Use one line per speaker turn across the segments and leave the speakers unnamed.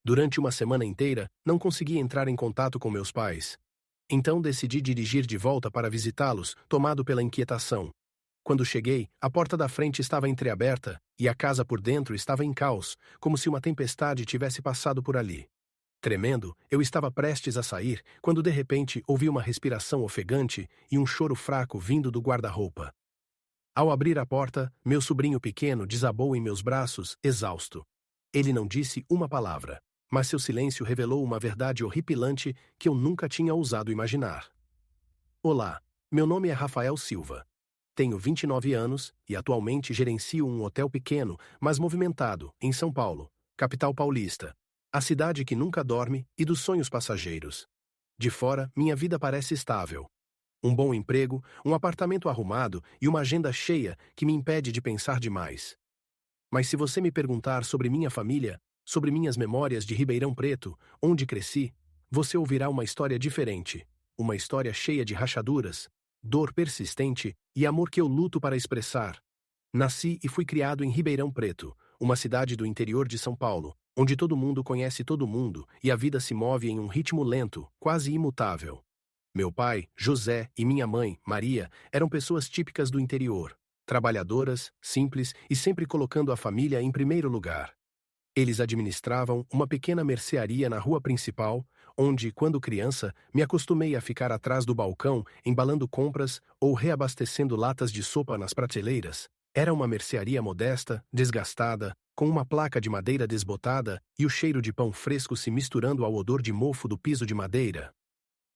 Durante uma semana inteira, não consegui entrar em contato com meus pais. Então decidi dirigir de volta para visitá-los, tomado pela inquietação. Quando cheguei, a porta da frente estava entreaberta e a casa por dentro estava em caos, como se uma tempestade tivesse passado por ali. Tremendo, eu estava prestes a sair, quando de repente ouvi uma respiração ofegante e um choro fraco vindo do guarda-roupa. Ao abrir a porta, meu sobrinho pequeno desabou em meus braços, exausto. Ele não disse uma palavra, mas seu silêncio revelou uma verdade horripilante que eu nunca tinha ousado imaginar. Olá, meu nome é Rafael Silva. Tenho 29 anos e atualmente gerencio um hotel pequeno, mas movimentado, em São Paulo, capital paulista. A cidade que nunca dorme e dos sonhos passageiros. De fora, minha vida parece estável. Um bom emprego, um apartamento arrumado e uma agenda cheia que me impede de pensar demais. Mas se você me perguntar sobre minha família, sobre minhas memórias de Ribeirão Preto, onde cresci, você ouvirá uma história diferente. Uma história cheia de rachaduras, dor persistente e amor que eu luto para expressar. Nasci e fui criado em Ribeirão Preto, uma cidade do interior de São Paulo, onde todo mundo conhece todo mundo e a vida se move em um ritmo lento, quase imutável. Meu pai, José, e minha mãe, Maria, eram pessoas típicas do interior, trabalhadoras, simples e sempre colocando a família em primeiro lugar. Eles administravam uma pequena mercearia na rua principal, onde, quando criança, me acostumei a ficar atrás do balcão, embalando compras ou reabastecendo latas de sopa nas prateleiras. Era uma mercearia modesta, desgastada, com uma placa de madeira desbotada e o cheiro de pão fresco se misturando ao odor de mofo do piso de madeira.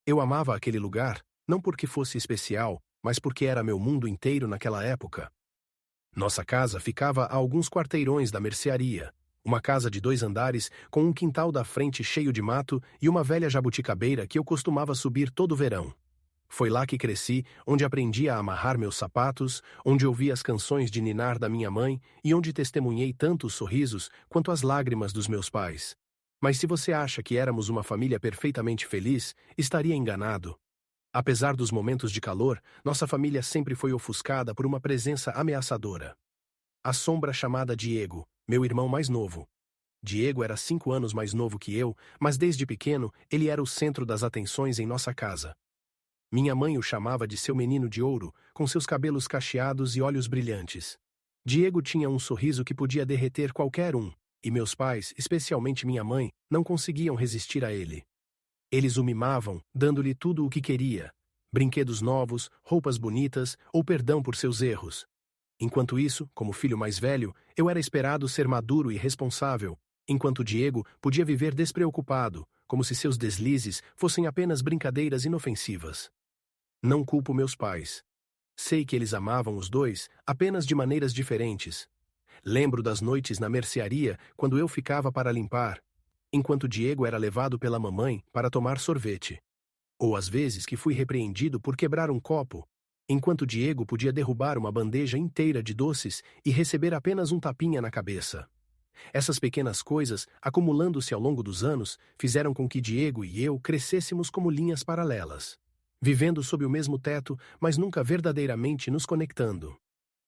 Eu amava aquele lugar, não porque fosse especial, mas porque era meu mundo inteiro naquela época. Nossa casa ficava a alguns quarteirões da mercearia. Uma casa de 2 andares, com um quintal da frente cheio de mato e uma velha jabuticabeira que eu costumava subir todo verão. Foi lá que cresci, onde aprendi a amarrar meus sapatos, onde ouvi as canções de ninar da minha mãe e onde testemunhei tanto os sorrisos quanto as lágrimas dos meus pais. Mas se você acha que éramos uma família perfeitamente feliz, estaria enganado. Apesar dos momentos de calor, nossa família sempre foi ofuscada por uma presença ameaçadora. A sombra chamada Diego, meu irmão mais novo. Diego era 5 anos mais novo que eu, mas desde pequeno ele era o centro das atenções em nossa casa. Minha mãe o chamava de seu menino de ouro, com seus cabelos cacheados e olhos brilhantes. Diego tinha um sorriso que podia derreter qualquer um, e meus pais, especialmente minha mãe, não conseguiam resistir a ele. Eles o mimavam, dando-lhe tudo o que queria: brinquedos novos, roupas bonitas ou perdão por seus erros. Enquanto isso, como filho mais velho, eu era esperado ser maduro e responsável, enquanto Diego podia viver despreocupado, como se seus deslizes fossem apenas brincadeiras inofensivas. Não culpo meus pais. Sei que eles amavam os dois, apenas de maneiras diferentes. Lembro das noites na mercearia, quando eu ficava para limpar, enquanto Diego era levado pela mamãe para tomar sorvete. Ou às vezes que fui repreendido por quebrar um copo, enquanto Diego podia derrubar uma bandeja inteira de doces e receber apenas um tapinha na cabeça. Essas pequenas coisas, acumulando-se ao longo dos anos, fizeram com que Diego e eu crescêssemos como linhas paralelas, vivendo sob o mesmo teto, mas nunca verdadeiramente nos conectando.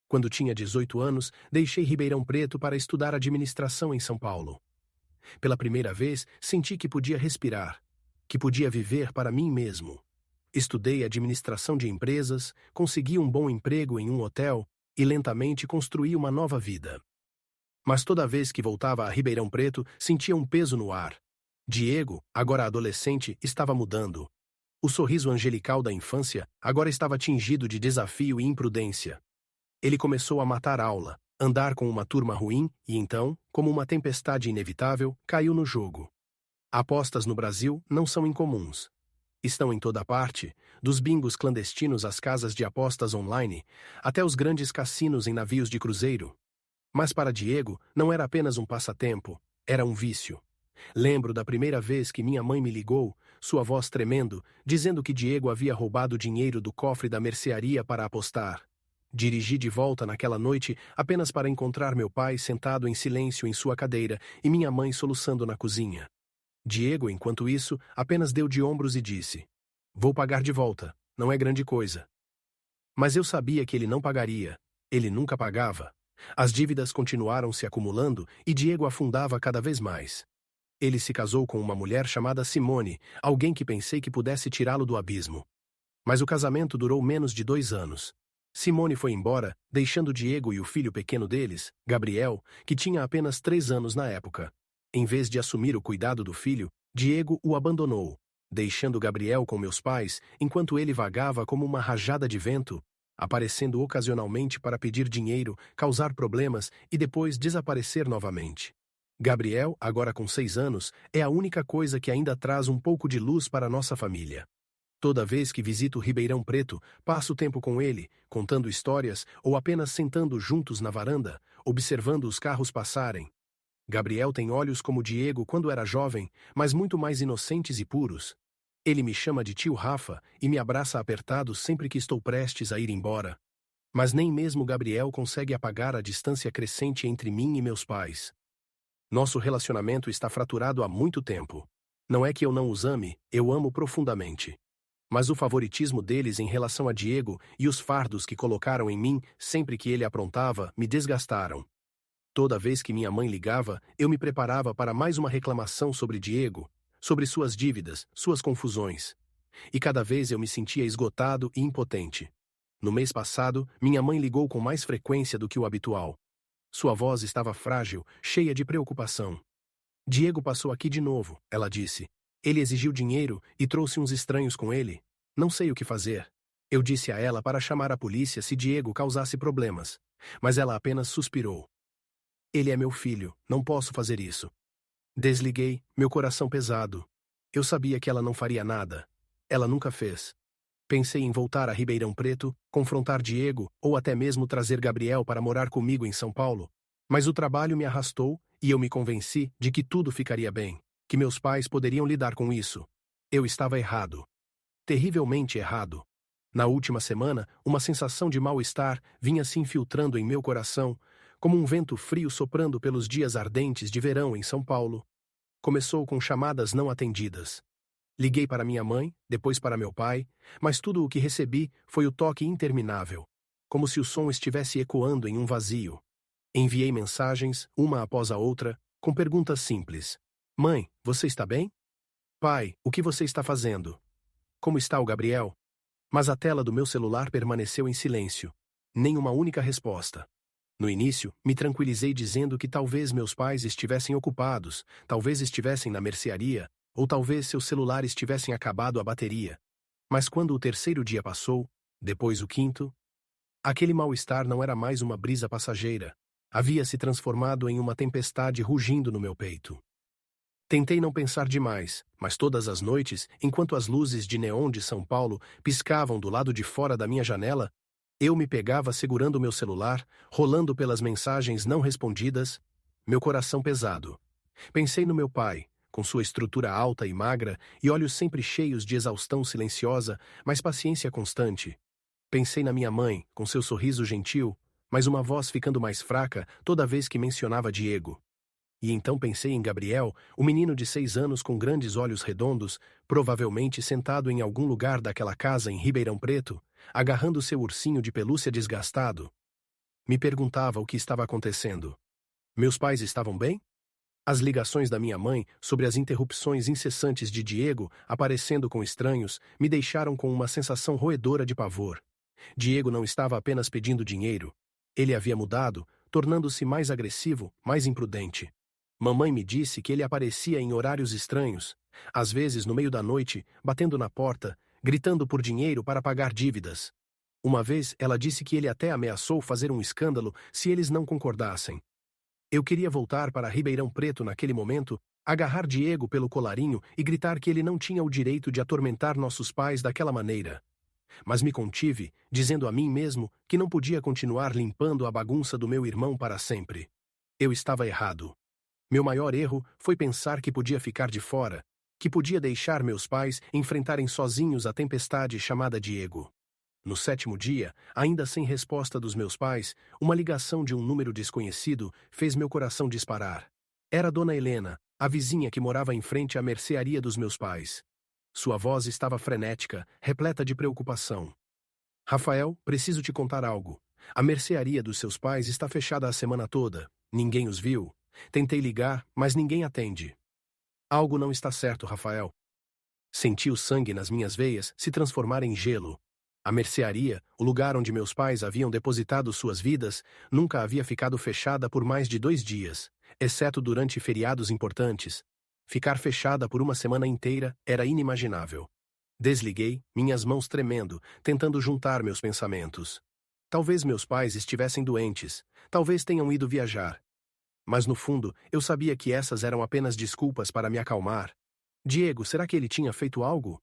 Quando tinha 18 anos, deixei Ribeirão Preto para estudar administração em São Paulo. Pela primeira vez, senti que podia respirar, que podia viver para mim mesmo. Estudei administração de empresas, consegui um bom emprego em um hotel e lentamente construí uma nova vida. Mas toda vez que voltava a Ribeirão Preto, sentia um peso no ar. Diego, agora adolescente, estava mudando. O sorriso angelical da infância agora estava tingido de desafio e imprudência. Ele começou a matar aula, andar com uma turma ruim e então, como uma tempestade inevitável, caiu no jogo. Apostas no Brasil não são incomuns. Estão em toda parte, dos bingos clandestinos às casas de apostas online, até os grandes cassinos em navios de cruzeiro. Mas para Diego, não era apenas um passatempo, era um vício. Lembro da primeira vez que minha mãe me ligou, sua voz tremendo, dizendo que Diego havia roubado dinheiro do cofre da mercearia para apostar. Dirigi de volta naquela noite apenas para encontrar meu pai sentado em silêncio em sua cadeira e minha mãe soluçando na cozinha. Diego, enquanto isso, apenas deu de ombros e disse: "Vou pagar de volta, não é grande coisa." Mas eu sabia que ele não pagaria. Ele nunca pagava. As dívidas continuaram se acumulando e Diego afundava cada vez mais. Ele se casou com uma mulher chamada Simone, alguém que pensei que pudesse tirá-lo do abismo. Mas o casamento durou menos de 2 anos. Simone foi embora, deixando Diego e o filho pequeno deles, Gabriel, que tinha apenas 3 anos na época. Em vez de assumir o cuidado do filho, Diego o abandonou, deixando Gabriel com meus pais, enquanto ele vagava como uma rajada de vento, aparecendo ocasionalmente para pedir dinheiro, causar problemas e depois desaparecer novamente. Gabriel, agora com 6 anos, é a única coisa que ainda traz um pouco de luz para nossa família. Toda vez que visito Ribeirão Preto, passo tempo com ele, contando histórias ou apenas sentando juntos na varanda, observando os carros passarem. Gabriel tem olhos como Diego quando era jovem, mas muito mais inocentes e puros. Ele me chama de tio Rafa e me abraça apertado sempre que estou prestes a ir embora. Mas nem mesmo Gabriel consegue apagar a distância crescente entre mim e meus pais. Nosso relacionamento está fraturado há muito tempo. Não é que eu não os ame, eu amo profundamente. Mas o favoritismo deles em relação a Diego e os fardos que colocaram em mim sempre que ele aprontava me desgastaram. Toda vez que minha mãe ligava, eu me preparava para mais uma reclamação sobre Diego, sobre suas dívidas, suas confusões. E cada vez eu me sentia esgotado e impotente. No mês passado, minha mãe ligou com mais frequência do que o habitual. Sua voz estava frágil, cheia de preocupação. Diego passou aqui de novo, ela disse. Ele exigiu dinheiro e trouxe uns estranhos com ele. Não sei o que fazer. Eu disse a ela para chamar a polícia se Diego causasse problemas, mas ela apenas suspirou. Ele é meu filho, não posso fazer isso. Desliguei, meu coração pesado. Eu sabia que ela não faria nada. Ela nunca fez. Pensei em voltar a Ribeirão Preto, confrontar Diego ou até mesmo trazer Gabriel para morar comigo em São Paulo. Mas o trabalho me arrastou e eu me convenci de que tudo ficaria bem, que meus pais poderiam lidar com isso. Eu estava errado. Terrivelmente errado. Na última semana, uma sensação de mal-estar vinha se infiltrando em meu coração, como um vento frio soprando pelos dias ardentes de verão em São Paulo. Começou com chamadas não atendidas. Liguei para minha mãe, depois para meu pai, mas tudo o que recebi foi o toque interminável, como se o som estivesse ecoando em um vazio. Enviei mensagens, uma após a outra, com perguntas simples. Mãe, você está bem? Pai, o que você está fazendo? Como está o Gabriel? Mas a tela do meu celular permaneceu em silêncio. Nem uma única resposta. No início, me tranquilizei dizendo que talvez meus pais estivessem ocupados, talvez estivessem na mercearia, ou talvez seus celulares tivessem acabado a bateria. Mas quando o terceiro dia passou, depois o quinto, aquele mal-estar não era mais uma brisa passageira. Havia se transformado em uma tempestade rugindo no meu peito. Tentei não pensar demais, mas todas as noites, enquanto as luzes de neon de São Paulo piscavam do lado de fora da minha janela, eu me pegava segurando meu celular, rolando pelas mensagens não respondidas, meu coração pesado. Pensei no meu pai, com sua estrutura alta e magra e olhos sempre cheios de exaustão silenciosa, mas paciência constante. Pensei na minha mãe, com seu sorriso gentil, mas uma voz ficando mais fraca toda vez que mencionava Diego. E então pensei em Gabriel, o menino de 6 anos com grandes olhos redondos, provavelmente sentado em algum lugar daquela casa em Ribeirão Preto, agarrando seu ursinho de pelúcia desgastado. Me perguntava o que estava acontecendo. Meus pais estavam bem? As ligações da minha mãe sobre as interrupções incessantes de Diego aparecendo com estranhos me deixaram com uma sensação roedora de pavor. Diego não estava apenas pedindo dinheiro. Ele havia mudado, tornando-se mais agressivo, mais imprudente. Mamãe me disse que ele aparecia em horários estranhos, às vezes no meio da noite, batendo na porta, gritando por dinheiro para pagar dívidas. Uma vez ela disse que ele até ameaçou fazer um escândalo se eles não concordassem. Eu queria voltar para Ribeirão Preto naquele momento, agarrar Diego pelo colarinho e gritar que ele não tinha o direito de atormentar nossos pais daquela maneira. Mas me contive, dizendo a mim mesmo que não podia continuar limpando a bagunça do meu irmão para sempre. Eu estava errado. Meu maior erro foi pensar que podia ficar de fora, que podia deixar meus pais enfrentarem sozinhos a tempestade chamada Diego. No 7º dia, ainda sem resposta dos meus pais, uma ligação de um número desconhecido fez meu coração disparar. Era Dona Helena, a vizinha que morava em frente à mercearia dos meus pais. Sua voz estava frenética, repleta de preocupação. Rafael, preciso te contar algo. A mercearia dos seus pais está fechada a semana toda. Ninguém os viu. Tentei ligar, mas ninguém atende. Algo não está certo, Rafael. Senti o sangue nas minhas veias se transformar em gelo. A mercearia, o lugar onde meus pais haviam depositado suas vidas, nunca havia ficado fechada por mais de 2 dias, exceto durante feriados importantes. Ficar fechada por uma semana inteira era inimaginável. Desliguei, minhas mãos tremendo, tentando juntar meus pensamentos. Talvez meus pais estivessem doentes, talvez tenham ido viajar. Mas no fundo, eu sabia que essas eram apenas desculpas para me acalmar. Diego, será que ele tinha feito algo?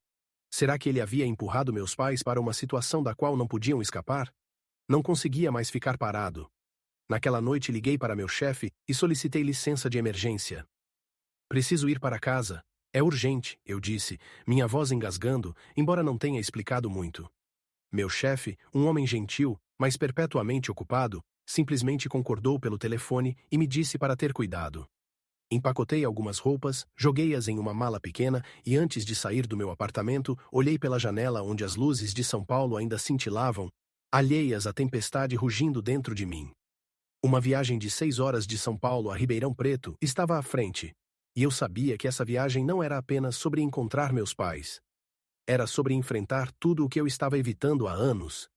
Será que ele havia empurrado meus pais para uma situação da qual não podiam escapar? Não conseguia mais ficar parado. Naquela noite liguei para meu chefe e solicitei licença de emergência. Preciso ir para casa. É urgente, eu disse, minha voz engasgando, embora não tenha explicado muito. Meu chefe, um homem gentil, mas perpetuamente ocupado, simplesmente concordou pelo telefone e me disse para ter cuidado. Empacotei algumas roupas, joguei-as em uma mala pequena e antes de sair do meu apartamento, olhei pela janela onde as luzes de São Paulo ainda cintilavam, alheias à tempestade rugindo dentro de mim. Uma viagem de 6 horas de São Paulo a Ribeirão Preto estava à frente, e eu sabia que essa viagem não era apenas sobre encontrar meus pais. Era sobre enfrentar tudo o que eu estava evitando há anos.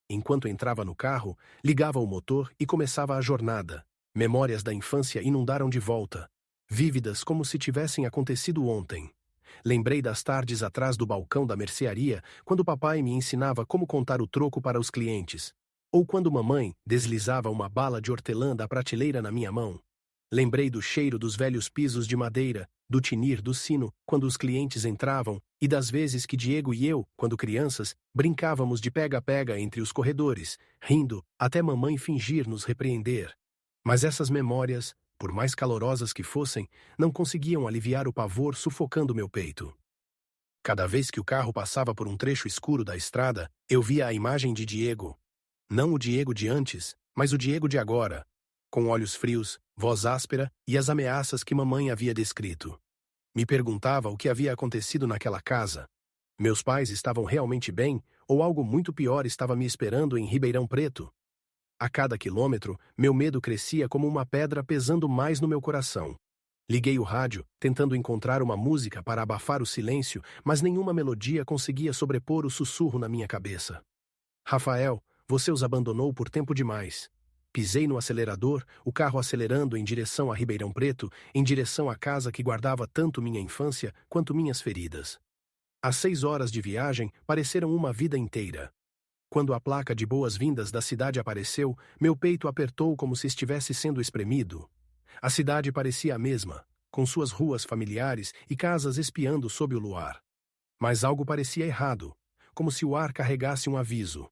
Enquanto entrava no carro, ligava o motor e começava a jornada. Memórias da infância inundaram de volta, vívidas como se tivessem acontecido ontem. Lembrei das tardes atrás do balcão da mercearia, quando papai me ensinava como contar o troco para os clientes, ou quando mamãe deslizava uma bala de hortelã da prateleira na minha mão. Lembrei do cheiro dos velhos pisos de madeira, do tinir do sino quando os clientes entravam e das vezes que Diego e eu, quando crianças, brincávamos de pega-pega entre os corredores, rindo até mamãe fingir nos repreender. Mas essas memórias, por mais calorosas que fossem, não conseguiam aliviar o pavor sufocando meu peito. Cada vez que o carro passava por um trecho escuro da estrada, eu via a imagem de Diego. Não o Diego de antes, mas o Diego de agora, com olhos frios, voz áspera e as ameaças que mamãe havia descrito. Me perguntava o que havia acontecido naquela casa. Meus pais estavam realmente bem, ou algo muito pior estava me esperando em Ribeirão Preto? A cada quilômetro, meu medo crescia como uma pedra pesando mais no meu coração. Liguei o rádio, tentando encontrar uma música para abafar o silêncio, mas nenhuma melodia conseguia sobrepor o sussurro na minha cabeça. Rafael, você os abandonou por tempo demais. Pisei no acelerador, o carro acelerando em direção a Ribeirão Preto, em direção à casa que guardava tanto minha infância quanto minhas feridas. As 6 horas de viagem pareceram uma vida inteira. Quando a placa de boas-vindas da cidade apareceu, meu peito apertou como se estivesse sendo espremido. A cidade parecia a mesma, com suas ruas familiares e casas espiando sob o luar. Mas algo parecia errado, como se o ar carregasse um aviso.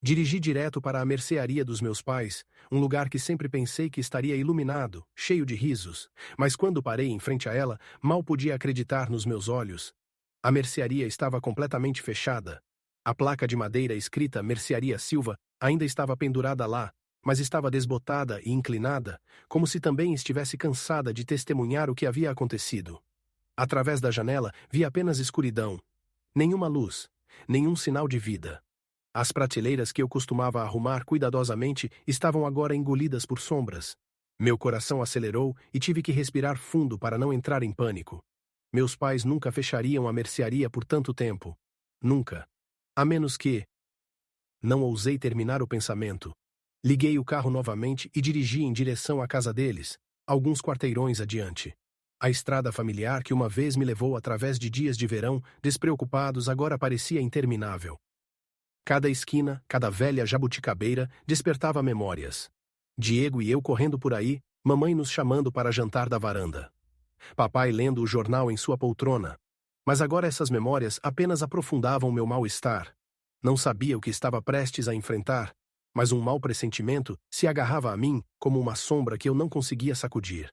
Dirigi direto para a mercearia dos meus pais, um lugar que sempre pensei que estaria iluminado, cheio de risos, mas quando parei em frente a ela, mal podia acreditar nos meus olhos. A mercearia estava completamente fechada. A placa de madeira escrita Mercearia Silva ainda estava pendurada lá, mas estava desbotada e inclinada, como se também estivesse cansada de testemunhar o que havia acontecido. Através da janela vi apenas escuridão. Nenhuma luz, nenhum sinal de vida. As prateleiras que eu costumava arrumar cuidadosamente estavam agora engolidas por sombras. Meu coração acelerou e tive que respirar fundo para não entrar em pânico. Meus pais nunca fechariam a mercearia por tanto tempo. Nunca. A menos que... Não ousei terminar o pensamento. Liguei o carro novamente e dirigi em direção à casa deles, alguns quarteirões adiante. A estrada familiar que uma vez me levou através de dias de verão, despreocupados, agora parecia interminável. Cada esquina, cada velha jabuticabeira despertava memórias. Diego e eu correndo por aí, mamãe nos chamando para jantar da varanda. Papai lendo o jornal em sua poltrona. Mas agora essas memórias apenas aprofundavam meu mal-estar. Não sabia o que estava prestes a enfrentar, mas um mau pressentimento se agarrava a mim como uma sombra que eu não conseguia sacudir.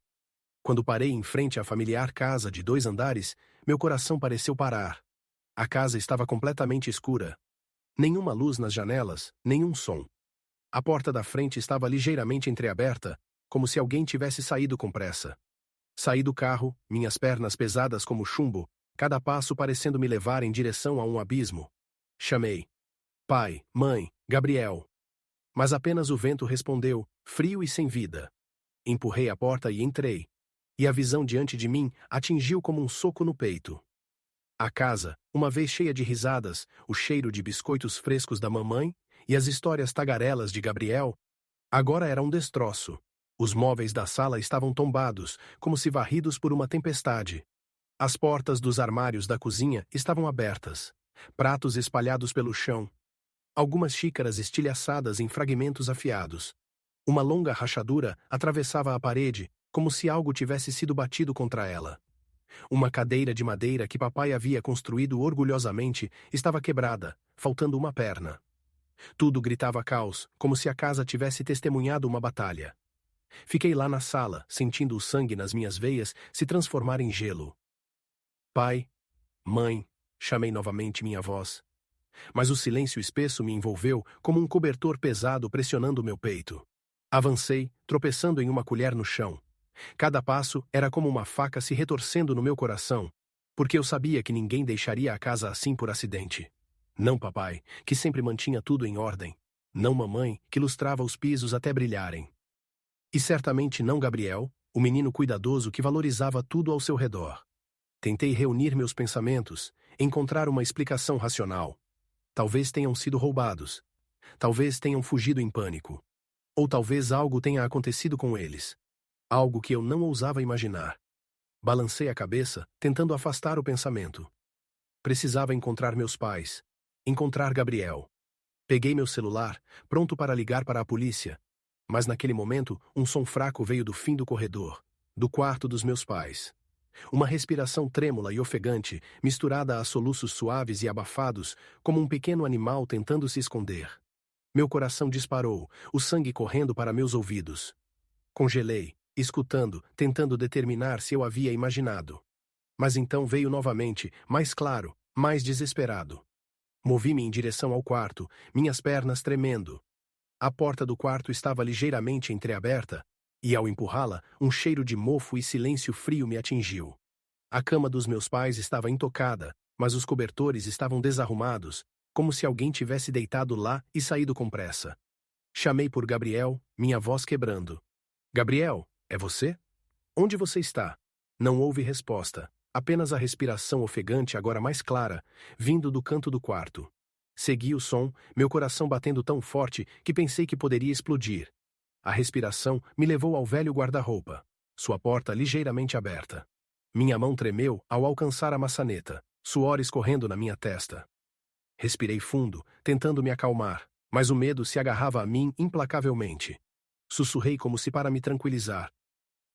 Quando parei em frente à familiar casa de 2 andares, meu coração pareceu parar. A casa estava completamente escura. Nenhuma luz nas janelas, nenhum som. A porta da frente estava ligeiramente entreaberta, como se alguém tivesse saído com pressa. Saí do carro, minhas pernas pesadas como chumbo, cada passo parecendo me levar em direção a um abismo. Chamei. Pai, mãe, Gabriel. Mas apenas o vento respondeu, frio e sem vida. Empurrei a porta e entrei. e a visão diante de mim atingiu como um soco no peito. A casa, uma vez cheia de risadas, o cheiro de biscoitos frescos da mamãe e as histórias tagarelas de Gabriel, agora era um destroço. Os móveis da sala estavam tombados, como se varridos por uma tempestade. As portas dos armários da cozinha estavam abertas, pratos espalhados pelo chão, algumas xícaras estilhaçadas em fragmentos afiados. Uma longa rachadura atravessava a parede, como se algo tivesse sido batido contra ela. Uma cadeira de madeira que papai havia construído orgulhosamente estava quebrada, faltando uma perna. Tudo gritava caos, como se a casa tivesse testemunhado uma batalha. Fiquei lá na sala, sentindo o sangue nas minhas veias se transformar em gelo. Pai, mãe, chamei novamente minha voz. Mas o silêncio espesso me envolveu como um cobertor pesado pressionando meu peito. Avancei, tropeçando em uma colher no chão. Cada passo era como uma faca se retorcendo no meu coração, porque eu sabia que ninguém deixaria a casa assim por acidente. Não papai, que sempre mantinha tudo em ordem. Não mamãe, que lustrava os pisos até brilharem. E certamente não Gabriel, o menino cuidadoso que valorizava tudo ao seu redor. Tentei reunir meus pensamentos, encontrar uma explicação racional. Talvez tenham sido roubados. Talvez tenham fugido em pânico. Ou talvez algo tenha acontecido com eles. Algo que eu não ousava imaginar. Balancei a cabeça, tentando afastar o pensamento. Precisava encontrar meus pais. Encontrar Gabriel. Peguei meu celular, pronto para ligar para a polícia. Mas naquele momento, um som fraco veio do fim do corredor, do quarto dos meus pais. Uma respiração trêmula e ofegante, misturada a soluços suaves e abafados, como um pequeno animal tentando se esconder. Meu coração disparou, o sangue correndo para meus ouvidos. Congelei, escutando, tentando determinar se eu havia imaginado. Mas então veio novamente, mais claro, mais desesperado. Movi-me em direção ao quarto, minhas pernas tremendo. A porta do quarto estava ligeiramente entreaberta, e ao empurrá-la, um cheiro de mofo e silêncio frio me atingiu. A cama dos meus pais estava intocada, mas os cobertores estavam desarrumados, como se alguém tivesse deitado lá e saído com pressa. Chamei por Gabriel, minha voz quebrando. Gabriel, é você? Onde você está? Não houve resposta, apenas a respiração ofegante agora mais clara, vindo do canto do quarto. Segui o som, meu coração batendo tão forte que pensei que poderia explodir. A respiração me levou ao velho guarda-roupa, sua porta ligeiramente aberta. Minha mão tremeu ao alcançar a maçaneta, suor escorrendo na minha testa. Respirei fundo, tentando me acalmar, mas o medo se agarrava a mim implacavelmente. Sussurrei como se para me tranquilizar.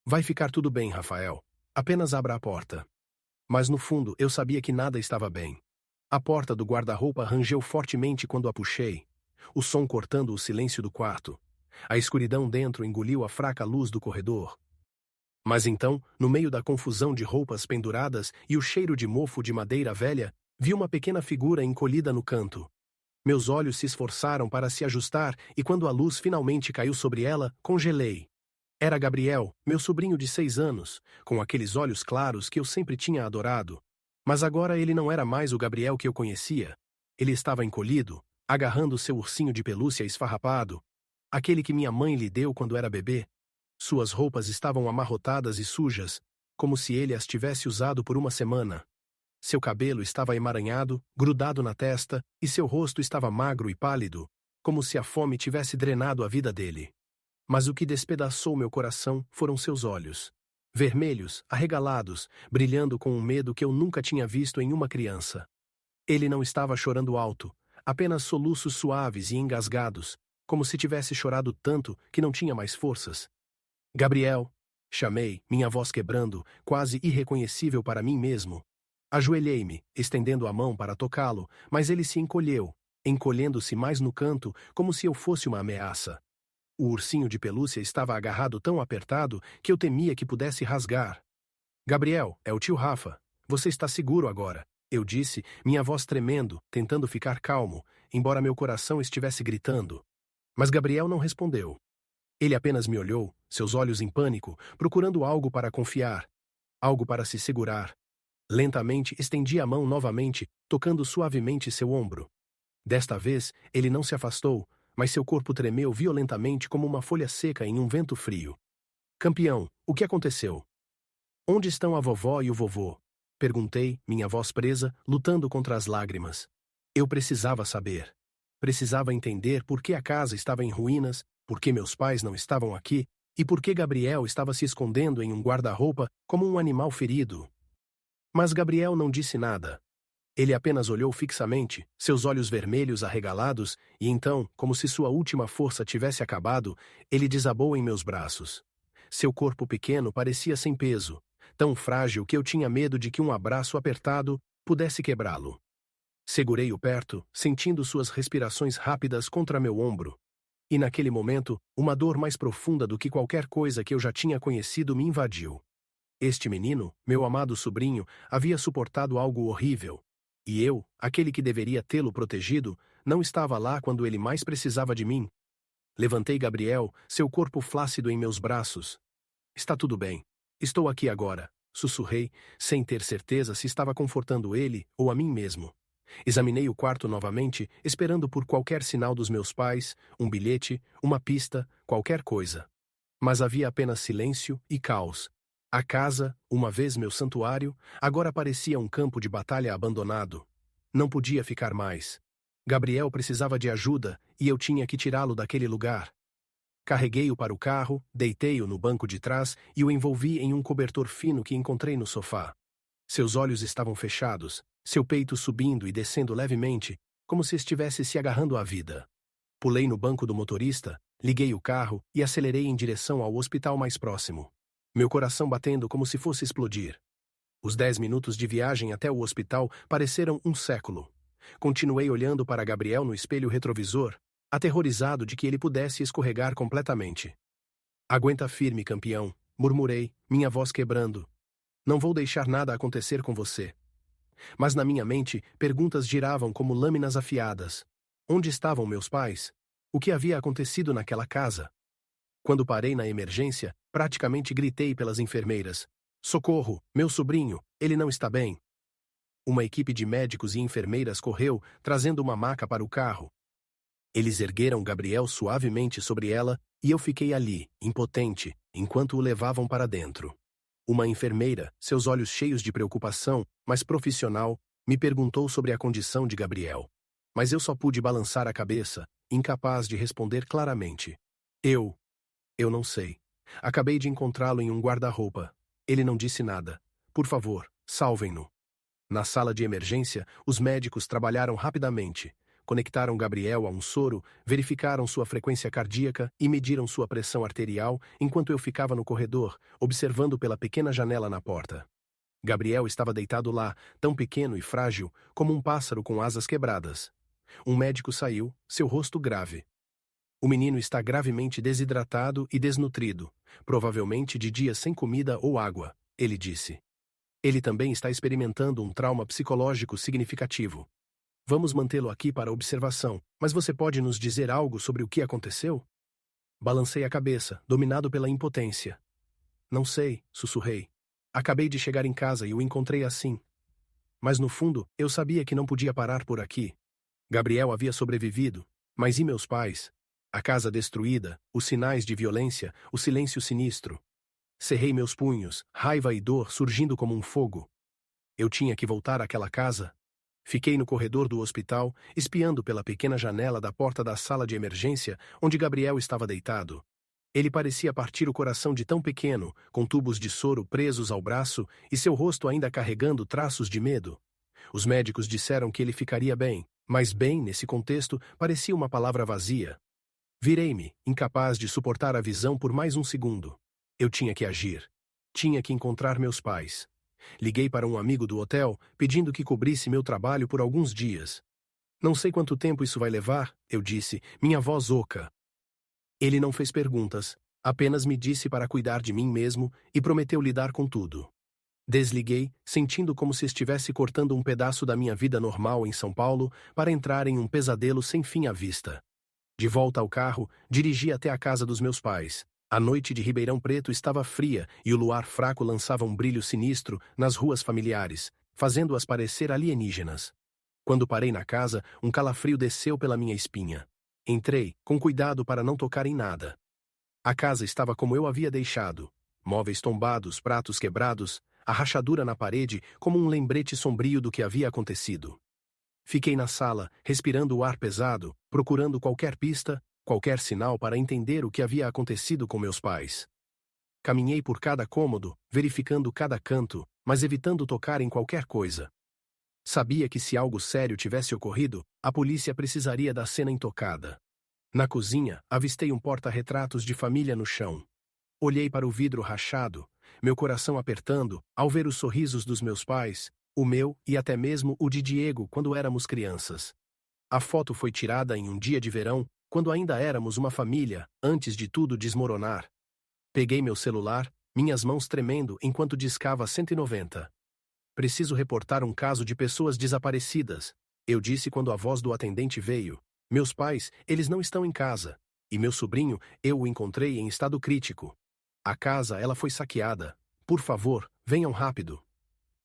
Vai ficar tudo bem, Rafael. Apenas abra a porta. Mas no fundo eu sabia que nada estava bem. A porta do guarda-roupa rangeu fortemente quando a puxei, o som cortando o silêncio do quarto. A escuridão dentro engoliu a fraca luz do corredor. Mas então, no meio da confusão de roupas penduradas e o cheiro de mofo de madeira velha, vi uma pequena figura encolhida no canto. Meus olhos se esforçaram para se ajustar e quando a luz finalmente caiu sobre ela, congelei. Era Gabriel, meu sobrinho de 6 anos, com aqueles olhos claros que eu sempre tinha adorado. Mas agora ele não era mais o Gabriel que eu conhecia. Ele estava encolhido, agarrando seu ursinho de pelúcia esfarrapado, aquele que minha mãe lhe deu quando era bebê. Suas roupas estavam amarrotadas e sujas, como se ele as tivesse usado por uma semana. Seu cabelo estava emaranhado, grudado na testa, e seu rosto estava magro e pálido, como se a fome tivesse drenado a vida dele. Mas o que despedaçou meu coração foram seus olhos. Vermelhos, arregalados, brilhando com um medo que eu nunca tinha visto em uma criança. Ele não estava chorando alto, apenas soluços suaves e engasgados, como se tivesse chorado tanto que não tinha mais forças. Gabriel, chamei, minha voz quebrando, quase irreconhecível para mim mesmo. Ajoelhei-me, estendendo a mão para tocá-lo, mas ele se encolheu, encolhendo-se mais no canto, como se eu fosse uma ameaça. O ursinho de pelúcia estava agarrado tão apertado que eu temia que pudesse rasgar. Gabriel, é o tio Rafa. Você está seguro agora, eu disse, minha voz tremendo, tentando ficar calmo, embora meu coração estivesse gritando. Mas Gabriel não respondeu. Ele apenas me olhou, seus olhos em pânico, procurando algo para confiar, algo para se segurar. Lentamente estendi a mão novamente, tocando suavemente seu ombro. Desta vez, ele não se afastou, mas seu corpo tremeu violentamente como uma folha seca em um vento frio. Campeão, o que aconteceu? Onde estão a vovó e o vovô? Perguntei, minha voz presa, lutando contra as lágrimas. Eu precisava saber. Precisava entender por que a casa estava em ruínas, por que meus pais não estavam aqui, e por que Gabriel estava se escondendo em um guarda-roupa como um animal ferido. Mas Gabriel não disse nada. Ele apenas olhou fixamente, seus olhos vermelhos arregalados, e então, como se sua última força tivesse acabado, ele desabou em meus braços. Seu corpo pequeno parecia sem peso, tão frágil que eu tinha medo de que um abraço apertado pudesse quebrá-lo. Segurei-o perto, sentindo suas respirações rápidas contra meu ombro. E naquele momento, uma dor mais profunda do que qualquer coisa que eu já tinha conhecido me invadiu. Este menino, meu amado sobrinho, havia suportado algo horrível. E eu, aquele que deveria tê-lo protegido, não estava lá quando ele mais precisava de mim. Levantei Gabriel, seu corpo flácido em meus braços. Está tudo bem. Estou aqui agora, sussurrei, sem ter certeza se estava confortando ele ou a mim mesmo. Examinei o quarto novamente, esperando por qualquer sinal dos meus pais, um bilhete, uma pista, qualquer coisa. Mas havia apenas silêncio e caos. A casa, uma vez meu santuário, agora parecia um campo de batalha abandonado. Não podia ficar mais. Gabriel precisava de ajuda e eu tinha que tirá-lo daquele lugar. Carreguei-o para o carro, deitei-o no banco de trás e o envolvi em um cobertor fino que encontrei no sofá. Seus olhos estavam fechados, seu peito subindo e descendo levemente, como se estivesse se agarrando à vida. Pulei no banco do motorista, liguei o carro e acelerei em direção ao hospital mais próximo. Meu coração batendo como se fosse explodir. Os 10 minutos de viagem até o hospital pareceram um século. Continuei olhando para Gabriel no espelho retrovisor, aterrorizado de que ele pudesse escorregar completamente. Aguenta firme, campeão, murmurei, minha voz quebrando. Não vou deixar nada acontecer com você. Mas na minha mente, perguntas giravam como lâminas afiadas. Onde estavam meus pais? O que havia acontecido naquela casa? Quando parei na emergência, praticamente gritei pelas enfermeiras. Socorro, meu sobrinho, ele não está bem. Uma equipe de médicos e enfermeiras correu, trazendo uma maca para o carro. Eles ergueram Gabriel suavemente sobre ela e eu fiquei ali, impotente, enquanto o levavam para dentro. Uma enfermeira, seus olhos cheios de preocupação, mas profissional, me perguntou sobre a condição de Gabriel. Mas eu só pude balançar a cabeça, incapaz de responder claramente. Eu não sei. Acabei de encontrá-lo em um guarda-roupa. Ele não disse nada. Por favor, salvem-no. Na sala de emergência, os médicos trabalharam rapidamente. Conectaram Gabriel a um soro, verificaram sua frequência cardíaca e mediram sua pressão arterial enquanto eu ficava no corredor, observando pela pequena janela na porta. Gabriel estava deitado lá, tão pequeno e frágil como um pássaro com asas quebradas. Um médico saiu, seu rosto grave. O menino está gravemente desidratado e desnutrido, provavelmente de dias sem comida ou água, ele disse. Ele também está experimentando um trauma psicológico significativo. Vamos mantê-lo aqui para observação, mas você pode nos dizer algo sobre o que aconteceu? Balancei a cabeça, dominado pela impotência. Não sei, sussurrei. Acabei de chegar em casa e o encontrei assim. Mas no fundo, eu sabia que não podia parar por aqui. Gabriel havia sobrevivido, mas e meus pais? A casa destruída, os sinais de violência, o silêncio sinistro. Cerrei meus punhos, raiva e dor surgindo como um fogo. Eu tinha que voltar àquela casa. Fiquei no corredor do hospital, espiando pela pequena janela da porta da sala de emergência, onde Gabriel estava deitado. Ele parecia partir o coração de tão pequeno, com tubos de soro presos ao braço e seu rosto ainda carregando traços de medo. Os médicos disseram que ele ficaria bem, mas bem, nesse contexto, parecia uma palavra vazia. Virei-me, incapaz de suportar a visão por mais um segundo. Eu tinha que agir. Tinha que encontrar meus pais. Liguei para um amigo do hotel, pedindo que cobrisse meu trabalho por alguns dias. Não sei quanto tempo isso vai levar, eu disse, minha voz oca. Ele não fez perguntas, apenas me disse para cuidar de mim mesmo e prometeu lidar com tudo. Desliguei, sentindo como se estivesse cortando um pedaço da minha vida normal em São Paulo para entrar em um pesadelo sem fim à vista. De volta ao carro, dirigi até a casa dos meus pais. A noite de Ribeirão Preto estava fria e o luar fraco lançava um brilho sinistro nas ruas familiares, fazendo-as parecer alienígenas. Quando parei na casa, um calafrio desceu pela minha espinha. Entrei, com cuidado para não tocar em nada. A casa estava como eu havia deixado. Móveis tombados, pratos quebrados, a rachadura na parede como um lembrete sombrio do que havia acontecido. Fiquei na sala, respirando o ar pesado, procurando qualquer pista, qualquer sinal para entender o que havia acontecido com meus pais. Caminhei por cada cômodo, verificando cada canto, mas evitando tocar em qualquer coisa. Sabia que se algo sério tivesse ocorrido, a polícia precisaria da cena intocada. Na cozinha, avistei um porta-retratos de família no chão. Olhei para o vidro rachado, meu coração apertando, ao ver os sorrisos dos meus pais, o meu e até mesmo o de Diego quando éramos crianças. A foto foi tirada em um dia de verão, quando ainda éramos uma família, antes de tudo desmoronar. Peguei meu celular, minhas mãos tremendo enquanto discava 190. Preciso reportar um caso de pessoas desaparecidas, eu disse quando a voz do atendente veio. Meus pais, eles não estão em casa. E meu sobrinho, eu o encontrei em estado crítico. A casa, ela foi saqueada. Por favor, venham rápido.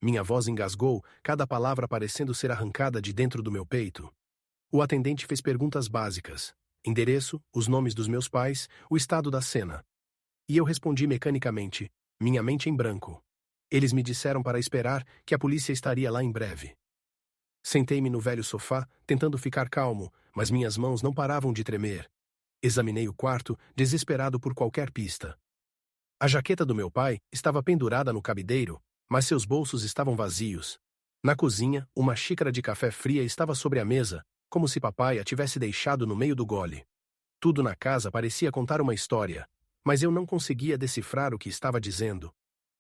Minha voz engasgou, cada palavra parecendo ser arrancada de dentro do meu peito. O atendente fez perguntas básicas. Endereço, os nomes dos meus pais, o estado da cena. E eu respondi mecanicamente, minha mente em branco. Eles me disseram para esperar que a polícia estaria lá em breve. Sentei-me no velho sofá, tentando ficar calmo, mas minhas mãos não paravam de tremer. Examinei o quarto, desesperado por qualquer pista. A jaqueta do meu pai estava pendurada no cabideiro, mas seus bolsos estavam vazios. Na cozinha, uma xícara de café fria estava sobre a mesa, como se papai a tivesse deixado no meio do gole. Tudo na casa parecia contar uma história, mas eu não conseguia decifrar o que estava dizendo.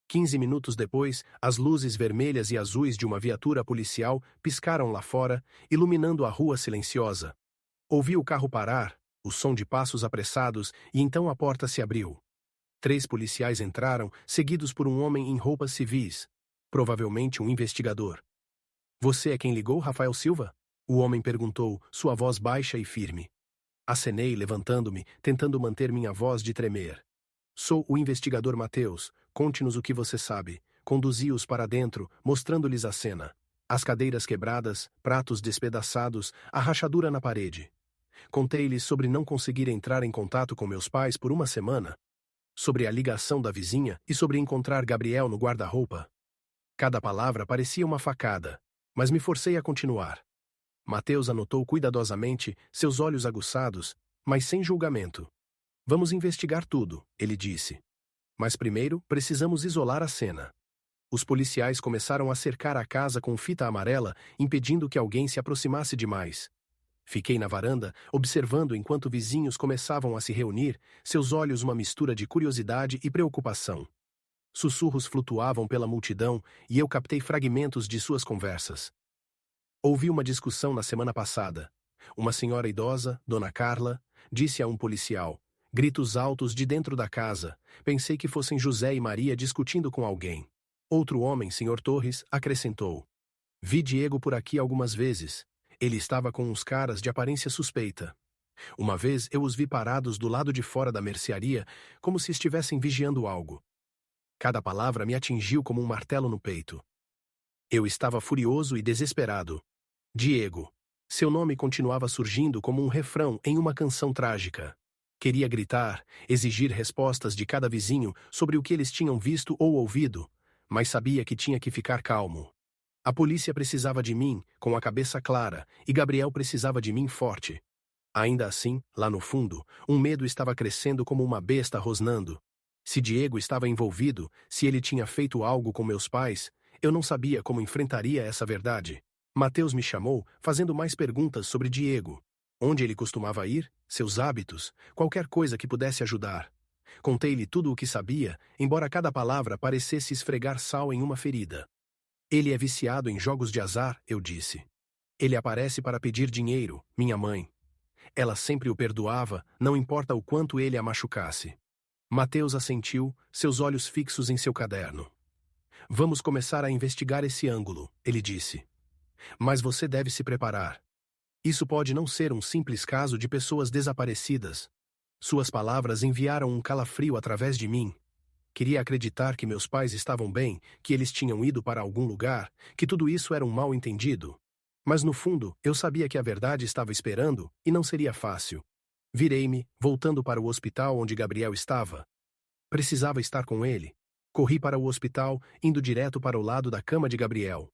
15 minutos depois, as luzes vermelhas e azuis de uma viatura policial piscaram lá fora, iluminando a rua silenciosa. Ouvi o carro parar, o som de passos apressados, e então a porta se abriu. 3 policiais entraram, seguidos por um homem em roupas civis, provavelmente um investigador. Você é quem ligou, Rafael Silva? O homem perguntou, sua voz baixa e firme. Acenei, levantando-me, tentando manter minha voz de tremer. Sou o investigador Mateus, conte-nos o que você sabe. Conduzi-os para dentro, mostrando-lhes a cena. As cadeiras quebradas, pratos despedaçados, a rachadura na parede. Contei-lhes sobre não conseguir entrar em contato com meus pais por uma semana, sobre a ligação da vizinha e sobre encontrar Gabriel no guarda-roupa. Cada palavra parecia uma facada, mas me forcei a continuar. Mateus anotou cuidadosamente, seus olhos aguçados, mas sem julgamento. Vamos investigar tudo, ele disse. Mas primeiro, precisamos isolar a cena. Os policiais começaram a cercar a casa com fita amarela, impedindo que alguém se aproximasse demais. Fiquei na varanda, observando enquanto vizinhos começavam a se reunir, seus olhos uma mistura de curiosidade e preocupação. Sussurros flutuavam pela multidão e eu captei fragmentos de suas conversas. Ouvi uma discussão na semana passada. Uma senhora idosa, Dona Carla, disse a um policial. Gritos altos de dentro da casa. Pensei que fossem José e Maria discutindo com alguém. Outro homem, Sr. Torres, acrescentou. Vi Diego por aqui algumas vezes. Ele estava com uns caras de aparência suspeita. Uma vez eu os vi parados do lado de fora da mercearia, como se estivessem vigiando algo. Cada palavra me atingiu como um martelo no peito. Eu estava furioso e desesperado. Diego. Seu nome continuava surgindo como um refrão em uma canção trágica. Queria gritar, exigir respostas de cada vizinho sobre o que eles tinham visto ou ouvido, mas sabia que tinha que ficar calmo. A polícia precisava de mim, com a cabeça clara, e Gabriel precisava de mim forte. Ainda assim, lá no fundo, um medo estava crescendo como uma besta rosnando. Se Diego estava envolvido, se ele tinha feito algo com meus pais, eu não sabia como enfrentaria essa verdade. Mateus me chamou, fazendo mais perguntas sobre Diego. Onde ele costumava ir, seus hábitos, qualquer coisa que pudesse ajudar. Contei-lhe tudo o que sabia, embora cada palavra parecesse esfregar sal em uma ferida. Ele é viciado em jogos de azar, eu disse. Ele aparece para pedir dinheiro, minha mãe. Ela sempre o perdoava, não importa o quanto ele a machucasse. Mateus assentiu, seus olhos fixos em seu caderno. Vamos começar a investigar esse ângulo, ele disse. Mas você deve se preparar. Isso pode não ser um simples caso de pessoas desaparecidas. Suas palavras enviaram um calafrio através de mim. Queria acreditar que meus pais estavam bem, que eles tinham ido para algum lugar, que tudo isso era um mal-entendido. Mas no fundo, eu sabia que a verdade estava esperando e não seria fácil. Virei-me, voltando para o hospital onde Gabriel estava. Precisava estar com ele. Corri para o hospital, indo direto para o lado da cama de Gabriel.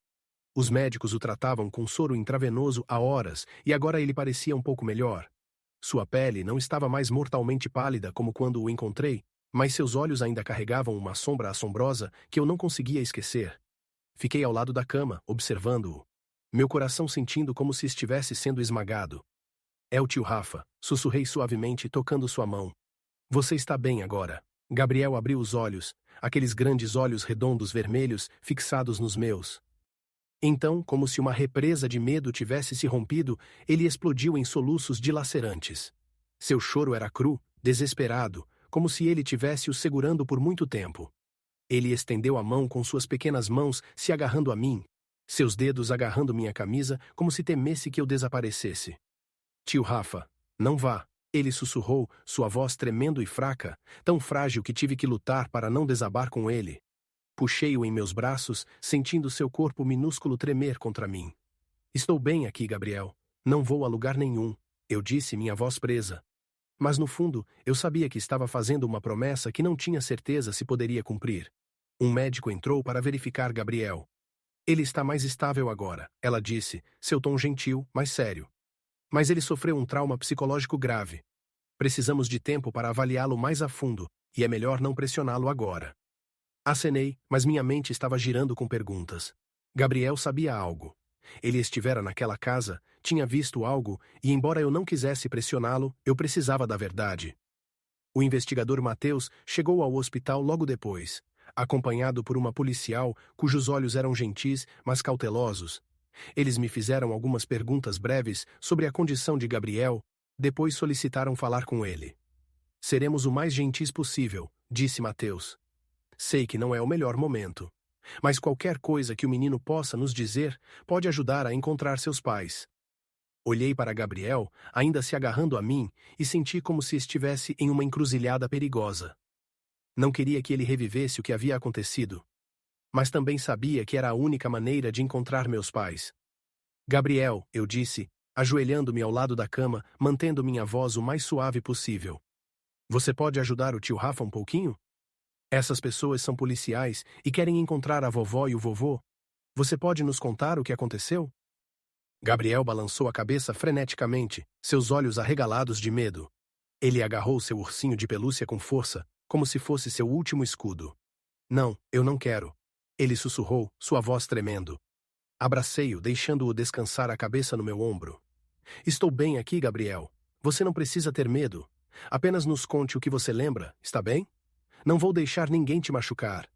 Os médicos o tratavam com soro intravenoso há horas e agora ele parecia um pouco melhor. Sua pele não estava mais mortalmente pálida como quando o encontrei, mas seus olhos ainda carregavam uma sombra assombrosa que eu não conseguia esquecer. Fiquei ao lado da cama, observando-o. Meu coração sentindo como se estivesse sendo esmagado. É o tio Rafa, sussurrei suavemente, tocando sua mão. Você está bem agora. Gabriel abriu os olhos, aqueles grandes olhos redondos vermelhos fixados nos meus. Então, como se uma represa de medo tivesse se rompido, ele explodiu em soluços dilacerantes. Seu choro era cru, desesperado, como se ele tivesse o segurando por muito tempo. Ele estendeu a mão com suas pequenas mãos se agarrando a mim, seus dedos agarrando minha camisa como se temesse que eu desaparecesse. Tio Rafa, não vá, ele sussurrou, sua voz tremendo e fraca, tão frágil que tive que lutar para não desabar com ele. Puxei-o em meus braços, sentindo seu corpo minúsculo tremer contra mim. Estou bem aqui, Gabriel. Não vou a lugar nenhum, eu disse, minha voz presa. Mas no fundo, eu sabia que estava fazendo uma promessa que não tinha certeza se poderia cumprir. Um médico entrou para verificar Gabriel. Ele está mais estável agora, ela disse, seu tom gentil, mas sério. Mas ele sofreu um trauma psicológico grave. Precisamos de tempo para avaliá-lo mais a fundo, e é melhor não pressioná-lo agora. Acenei, mas minha mente estava girando com perguntas. Gabriel sabia algo. Ele estivera naquela casa, tinha visto algo, e embora eu não quisesse pressioná-lo, eu precisava da verdade. O investigador Mateus chegou ao hospital logo depois, acompanhado por uma policial cujos olhos eram gentis, mas cautelosos. Eles me fizeram algumas perguntas breves sobre a condição de Gabriel, depois solicitaram falar com ele. Seremos o mais gentis possível, disse Mateus. Sei que não é o melhor momento. Mas qualquer coisa que o menino possa nos dizer pode ajudar a encontrar seus pais. Olhei para Gabriel, ainda se agarrando a mim, e senti como se estivesse em uma encruzilhada perigosa. Não queria que ele revivesse o que havia acontecido. Mas também sabia que era a única maneira de encontrar meus pais. Gabriel, eu disse, ajoelhando-me ao lado da cama, mantendo minha voz o mais suave possível. Você pode ajudar o tio Rafa um pouquinho? Essas pessoas são policiais e querem encontrar a vovó e o vovô. Você pode nos contar o que aconteceu? Gabriel balançou a cabeça freneticamente, seus olhos arregalados de medo. Ele agarrou seu ursinho de pelúcia com força, como se fosse seu último escudo. Não, eu não quero. Ele sussurrou, sua voz tremendo. Abracei-o, deixando-o descansar a cabeça no meu ombro. Estou bem aqui, Gabriel. Você não precisa ter medo. Apenas nos conte o que você lembra, está bem? Não vou deixar ninguém te machucar.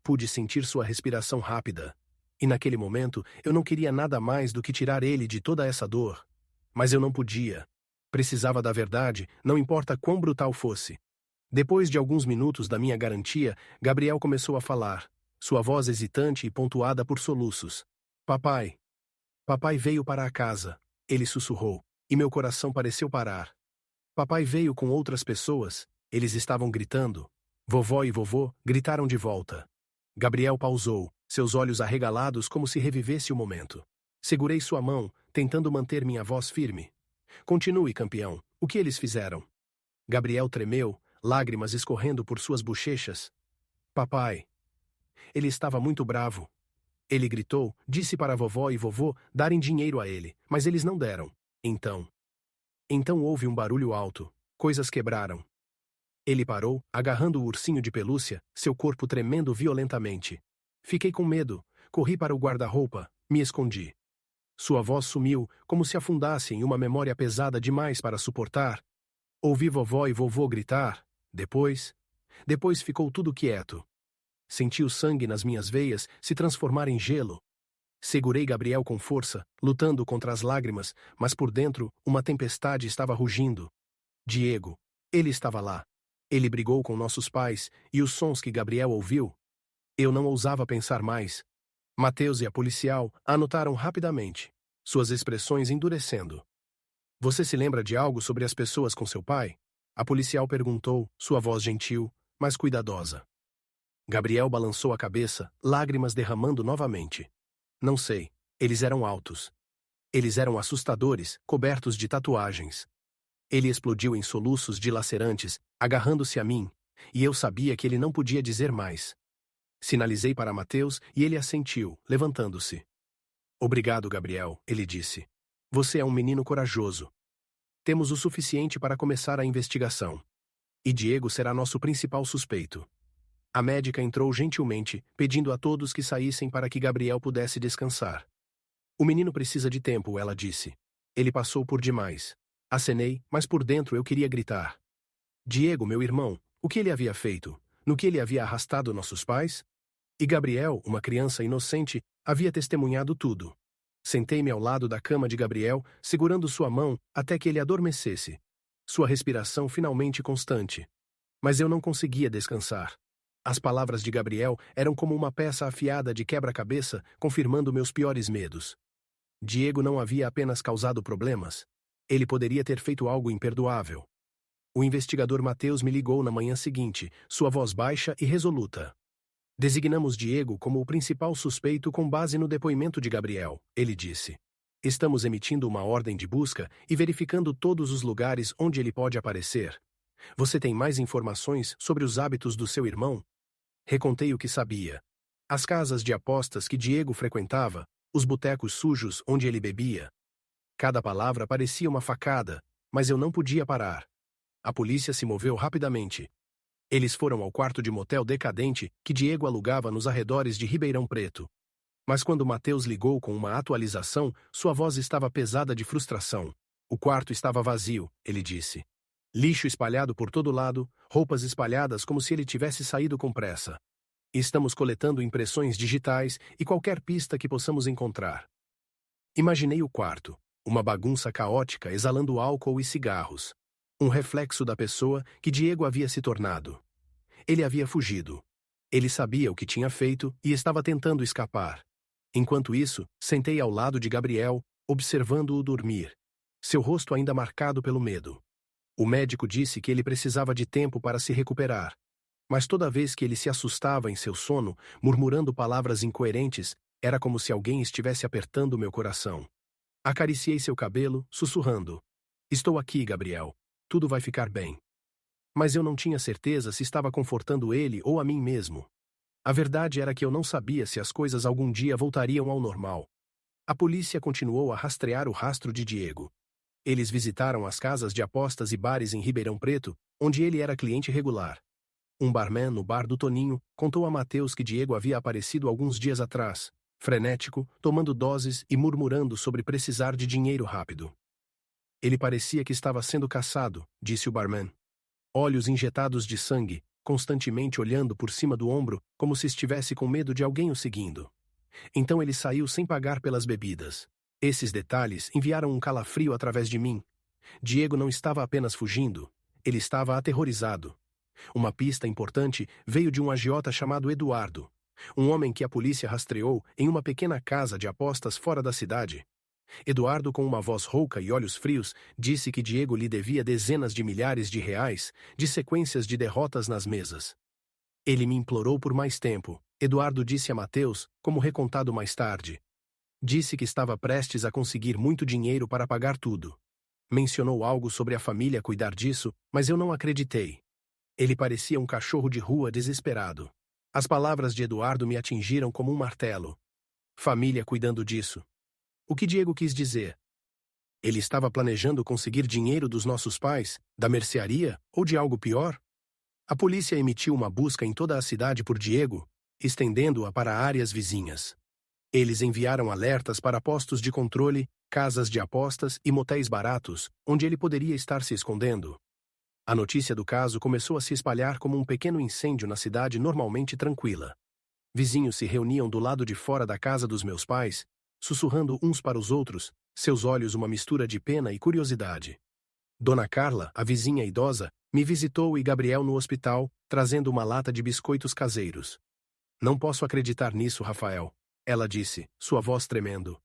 Pude sentir sua respiração rápida. E naquele momento, eu não queria nada mais do que tirar ele de toda essa dor. Mas eu não podia. Precisava da verdade, não importa quão brutal fosse. Depois de alguns minutos da minha garantia, Gabriel começou a falar, sua voz hesitante e pontuada por soluços. Papai. Papai veio para a casa, ele sussurrou, e meu coração pareceu parar. Papai veio com outras pessoas, eles estavam gritando. Vovó e vovô gritaram de volta. Gabriel pausou, seus olhos arregalados como se revivesse o momento. Segurei sua mão, tentando manter minha voz firme. Continue, campeão. O que eles fizeram? Gabriel tremeu, lágrimas escorrendo por suas bochechas. Papai. Ele estava muito bravo. Ele gritou, disse para a vovó e vovô darem dinheiro a ele, mas eles não deram. Então houve um barulho alto. Coisas quebraram. Ele parou, agarrando o ursinho de pelúcia, seu corpo tremendo violentamente. Fiquei com medo, corri para o guarda-roupa, me escondi. Sua voz sumiu, como se afundasse em uma memória pesada demais para suportar. Ouvi vovó e vovô gritar. Depois ficou tudo quieto. Senti o sangue nas minhas veias se transformar em gelo. Segurei Gabriel com força, lutando contra as lágrimas, mas por dentro, uma tempestade estava rugindo. Diego. Ele estava lá. Ele brigou com nossos pais, e os sons que Gabriel ouviu. Eu não ousava pensar mais. Mateus e a policial anotaram rapidamente, suas expressões endurecendo. Você se lembra de algo sobre as pessoas com seu pai? A policial perguntou, sua voz gentil, mas cuidadosa. Gabriel balançou a cabeça, lágrimas derramando novamente. Não sei. Eles eram altos. Eles eram assustadores, cobertos de tatuagens. Ele explodiu em soluços dilacerantes, agarrando-se a mim, E eu sabia que ele não podia dizer mais. Sinalizei para Mateus e ele assentiu, levantando-se. Obrigado, Gabriel, ele disse. Você é um menino corajoso. Temos o suficiente para começar a investigação. E Diego será nosso principal suspeito. A médica entrou gentilmente, pedindo a todos que saíssem para que Gabriel pudesse descansar. O menino precisa de tempo, ela disse. Ele passou por demais. Acenei, mas por dentro eu queria gritar. Diego, meu irmão, o que ele havia feito? No que ele havia arrastado nossos pais? E Gabriel, uma criança inocente, havia testemunhado tudo. Sentei-me ao lado da cama de Gabriel, segurando sua mão até que ele adormecesse. Sua respiração finalmente constante. Mas eu não conseguia descansar. As palavras de Gabriel eram como uma peça afiada de quebra-cabeça, confirmando meus piores medos. Diego não havia apenas causado problemas. Ele poderia ter feito algo imperdoável. O investigador Mateus me ligou na manhã seguinte, sua voz baixa e resoluta. Designamos Diego como o principal suspeito com base no depoimento de Gabriel, ele disse. Estamos emitindo uma ordem de busca e verificando todos os lugares onde ele pode aparecer. Você tem mais informações sobre os hábitos do seu irmão? Recontei o que sabia. As casas de apostas que Diego frequentava, os botecos sujos onde ele bebia. Cada palavra parecia uma facada, mas eu não podia parar. A polícia se moveu rapidamente. Eles foram ao quarto de motel decadente que Diego alugava nos arredores de Ribeirão Preto. Mas quando Mateus ligou com uma atualização, sua voz estava pesada de frustração. O quarto estava vazio, ele disse. Lixo espalhado por todo lado, roupas espalhadas como se ele tivesse saído com pressa. Estamos coletando impressões digitais e qualquer pista que possamos encontrar. Imaginei o quarto, uma bagunça caótica exalando álcool e cigarros. Um reflexo da pessoa que Diego havia se tornado. Ele havia fugido. Ele sabia o que tinha feito e estava tentando escapar. Enquanto isso, sentei ao lado de Gabriel, observando-o dormir. Seu rosto ainda marcado pelo medo. O médico disse que ele precisava de tempo para se recuperar. Mas toda vez que ele se assustava em seu sono, murmurando palavras incoerentes, era como se alguém estivesse apertando meu coração. Acariciei seu cabelo, sussurrando. Estou aqui, Gabriel. Tudo vai ficar bem. Mas eu não tinha certeza se estava confortando ele ou a mim mesmo. A verdade era que eu não sabia se as coisas algum dia voltariam ao normal. A polícia continuou a rastrear o rastro de Diego. Eles visitaram as casas de apostas e bares em Ribeirão Preto, onde ele era cliente regular. Um barman no bar do Toninho contou a Mateus que Diego havia aparecido alguns dias atrás, frenético, tomando doses e murmurando sobre precisar de dinheiro rápido. Ele parecia que estava sendo caçado, disse o barman. Olhos injetados de sangue, constantemente olhando por cima do ombro, como se estivesse com medo de alguém o seguindo. Então ele saiu sem pagar pelas bebidas. Esses detalhes enviaram um calafrio através de mim. Diego não estava apenas fugindo, ele estava aterrorizado. Uma pista importante veio de um agiota chamado Eduardo, um homem que a polícia rastreou em uma pequena casa de apostas fora da cidade. Eduardo, com uma voz rouca e olhos frios, disse que Diego lhe devia dezenas de milhares de reais, de sequências de derrotas nas mesas. Ele me implorou por mais tempo, Eduardo disse a Mateus, como recontado mais tarde. Disse que estava prestes a conseguir muito dinheiro para pagar tudo. Mencionou algo sobre a família cuidar disso, mas eu não acreditei. Ele parecia um cachorro de rua desesperado. As palavras de Eduardo me atingiram como um martelo. Família cuidando disso. O que Diego quis dizer? Ele estava planejando conseguir dinheiro dos nossos pais, da mercearia ou de algo pior? A polícia emitiu uma busca em toda a cidade por Diego, estendendo-a para áreas vizinhas. Eles enviaram alertas para postos de controle, casas de apostas e motéis baratos, onde ele poderia estar se escondendo. A notícia do caso começou a se espalhar como um pequeno incêndio na cidade normalmente tranquila. Vizinhos se reuniam do lado de fora da casa dos meus pais, sussurrando uns para os outros, seus olhos uma mistura de pena e curiosidade. Dona Carla, a vizinha idosa, me visitou e Gabriel no hospital, trazendo uma lata de biscoitos caseiros. Não posso acreditar nisso, Rafael, ela disse, sua voz tremendo.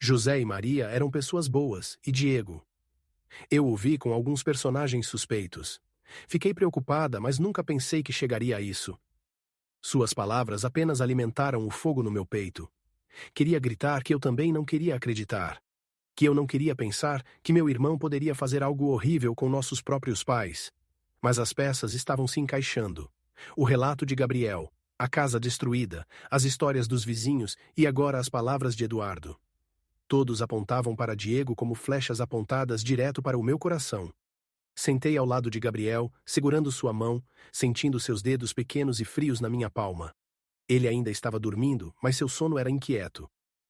José e Maria eram pessoas boas, e Diego. Eu o vi com alguns personagens suspeitos. Fiquei preocupada, mas nunca pensei que chegaria a isso. Suas palavras apenas alimentaram o fogo no meu peito. Queria gritar que eu também não queria acreditar. Que eu não queria pensar que meu irmão poderia fazer algo horrível com nossos próprios pais. Mas as peças estavam se encaixando. O relato de Gabriel, a casa destruída, as histórias dos vizinhos e agora as palavras de Eduardo. Todos apontavam para Diego como flechas apontadas direto para o meu coração. Sentei ao lado de Gabriel, segurando sua mão, sentindo seus dedos pequenos e frios na minha palma. Ele ainda estava dormindo, mas seu sono era inquieto.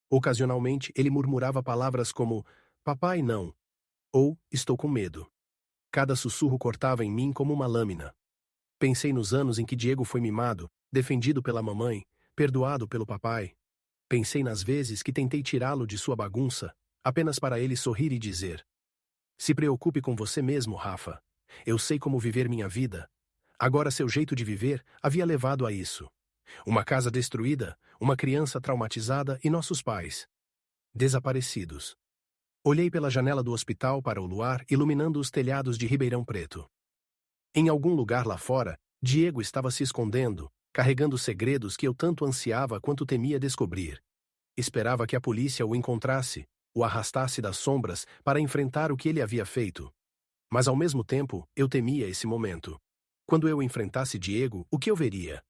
Ocasionalmente, ele murmurava palavras como "papai, não" ou "estou com medo". Cada sussurro cortava em mim como uma lâmina. Pensei nos anos em que Diego foi mimado, defendido pela mamãe, perdoado pelo papai. Pensei nas vezes que tentei tirá-lo de sua bagunça, apenas para ele sorrir e dizer: "Se preocupe com você mesmo, Rafa. Eu sei como viver minha vida." Agora seu jeito de viver havia levado a isso. Uma casa destruída, uma criança traumatizada e nossos pais desaparecidos. Olhei pela janela do hospital para o luar iluminando os telhados de Ribeirão Preto. Em algum lugar lá fora, Diego estava se escondendo, carregando segredos que eu tanto ansiava quanto temia descobrir. Esperava que a polícia o encontrasse, o arrastasse das sombras para enfrentar o que ele havia feito. Mas ao mesmo tempo, eu temia esse momento. Quando eu enfrentasse Diego, o que eu veria?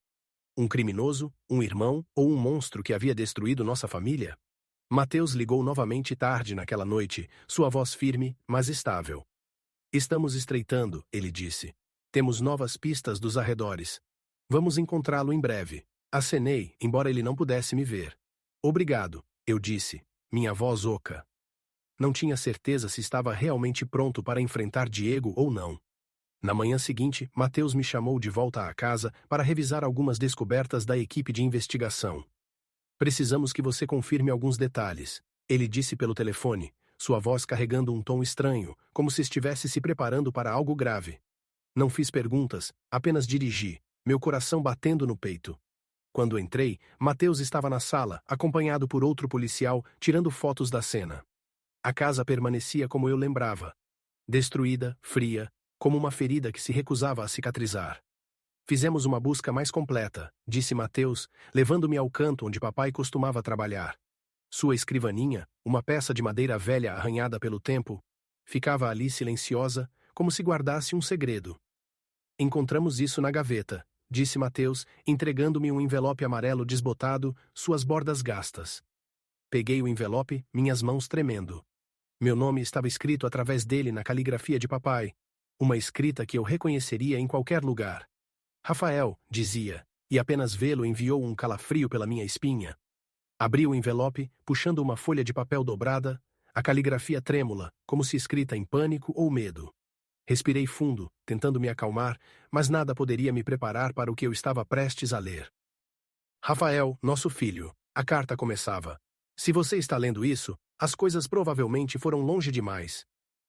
Um criminoso, um irmão ou um monstro que havia destruído nossa família? Mateus ligou novamente tarde naquela noite, sua voz firme, mas estável. "Estamos estreitando", ele disse. "Temos novas pistas dos arredores. Vamos encontrá-lo em breve." Acenei, embora ele não pudesse me ver. "Obrigado", eu disse, minha voz oca. Não tinha certeza se estava realmente pronto para enfrentar Diego ou não. Na manhã seguinte, Mateus me chamou de volta à casa para revisar algumas descobertas da equipe de investigação. "Precisamos que você confirme alguns detalhes", ele disse pelo telefone, sua voz carregando um tom estranho, como se estivesse se preparando para algo grave. Não fiz perguntas, apenas dirigi, meu coração batendo no peito. Quando entrei, Mateus estava na sala, acompanhado por outro policial, tirando fotos da cena. A casa permanecia como eu lembrava. Destruída, fria, como uma ferida que se recusava a cicatrizar. "Fizemos uma busca mais completa", disse Mateus, levando-me ao canto onde papai costumava trabalhar. Sua escrivaninha, uma peça de madeira velha arranhada pelo tempo, ficava ali silenciosa, como se guardasse um segredo. "Encontramos isso na gaveta", disse Mateus, entregando-me um envelope amarelo desbotado, suas bordas gastas. Peguei o envelope, minhas mãos tremendo. Meu nome estava escrito através dele na caligrafia de papai, uma escrita que eu reconheceria em qualquer lugar. "Rafael", dizia, e apenas vê-lo enviou um calafrio pela minha espinha. Abri o envelope, puxando uma folha de papel dobrada, a caligrafia trêmula, como se escrita em pânico ou medo. Respirei fundo, tentando me acalmar, mas nada poderia me preparar para o que eu estava prestes a ler. "Rafael, nosso filho", a carta começava. "Se você está lendo isso, as coisas provavelmente foram longe demais.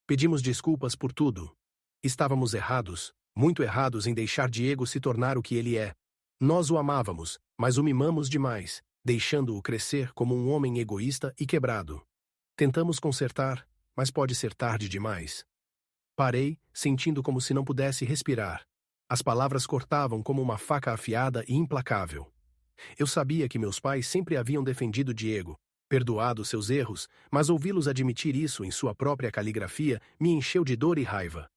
Pedimos desculpas por tudo. Estávamos errados, muito errados em deixar Diego se tornar o que ele é. Nós o amávamos, mas o mimamos demais, deixando-o crescer como um homem egoísta e quebrado. Tentamos consertar, mas pode ser tarde demais." Parei, sentindo como se não pudesse respirar. As palavras cortavam como uma faca afiada e implacável. Eu sabia que meus pais sempre haviam defendido Diego, perdoado seus erros, mas ouvi-los admitir isso em sua própria caligrafia me encheu de dor e raiva.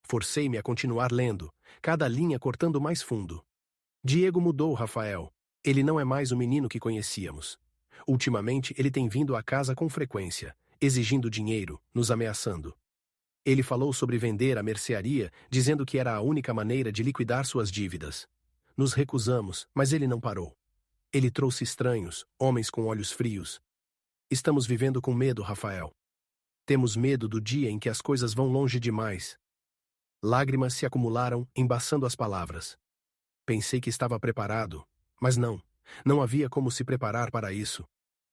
Forcei-me a continuar lendo, cada linha cortando mais fundo. "Diego mudou, Rafael. Ele não é mais o menino que conhecíamos. Ultimamente ele tem vindo à casa com frequência, exigindo dinheiro, nos ameaçando. Ele falou sobre vender a mercearia, dizendo que era a única maneira de liquidar suas dívidas. Nos recusamos, mas ele não parou. Ele trouxe estranhos, homens com olhos frios. Estamos vivendo com medo, Rafael. Temos medo do dia em que as coisas vão longe demais." Lágrimas se acumularam, embaçando as palavras. Pensei que estava preparado, mas não havia como se preparar para isso.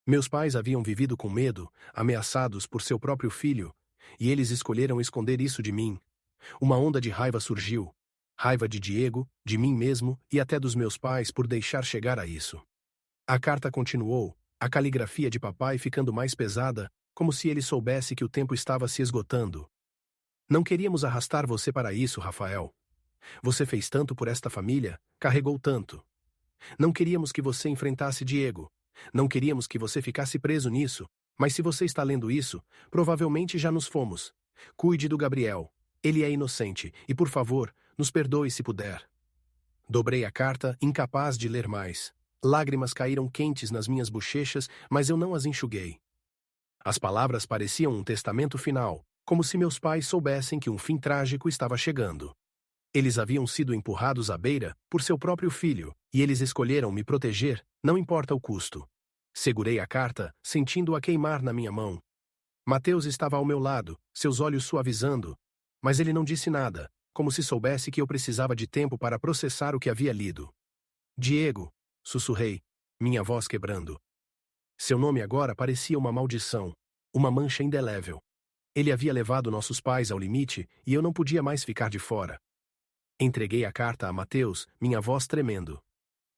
Meus pais haviam vivido com medo, ameaçados por seu próprio filho, e eles escolheram esconder isso de mim. Uma onda de raiva surgiu. Raiva de Diego, de mim mesmo e até dos meus pais por deixar chegar a isso. A carta continuou, a caligrafia de papai ficando mais pesada, como se ele soubesse que o tempo estava se esgotando. "Não queríamos arrastar você para isso, Rafael. Você fez tanto por esta família, carregou tanto. Não queríamos que você enfrentasse Diego. Não queríamos que você ficasse preso nisso, mas se você está lendo isso, provavelmente já nos fomos. Cuide do Gabriel. Ele é inocente, e por favor, nos perdoe se puder. Dobrei a carta, incapaz de ler mais. Lágrimas caíram quentes nas minhas bochechas, mas eu não as enxuguei. As palavras pareciam um testamento final, como se meus pais soubessem que um fim trágico estava chegando. Eles haviam sido empurrados à beira por seu próprio filho, e eles escolheram me proteger, não importa o custo. Segurei a carta, sentindo-a queimar na minha mão. Mateus estava ao meu lado, seus olhos suavizando, mas ele não disse nada, como se soubesse que eu precisava de tempo para processar o que havia lido. Diego, sussurrei, minha voz quebrando. Seu nome agora parecia uma maldição, uma mancha indelével. Ele havia levado nossos pais ao limite e eu não podia mais ficar de fora. Entreguei a carta a Mateus, minha voz tremendo.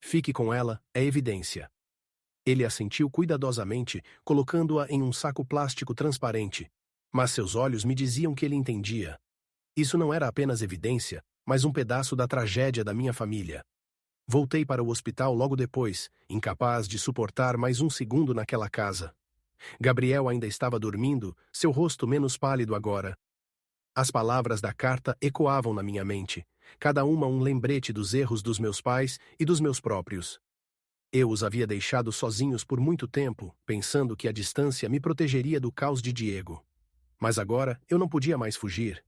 Fique com ela, é evidência. Ele assentiu cuidadosamente, colocando-a em um saco plástico transparente. Mas seus olhos me diziam que ele entendia. Isso não era apenas evidência, mas um pedaço da tragédia da minha família. Voltei para o hospital logo depois, incapaz de suportar mais um segundo naquela casa. Gabriel ainda estava dormindo, seu rosto menos pálido agora. As palavras da carta ecoavam na minha mente, cada uma um lembrete dos erros dos meus pais e dos meus próprios. Eu os havia deixado sozinhos por muito tempo, pensando que a distância me protegeria do caos de Diego. Mas agora eu não podia mais fugir.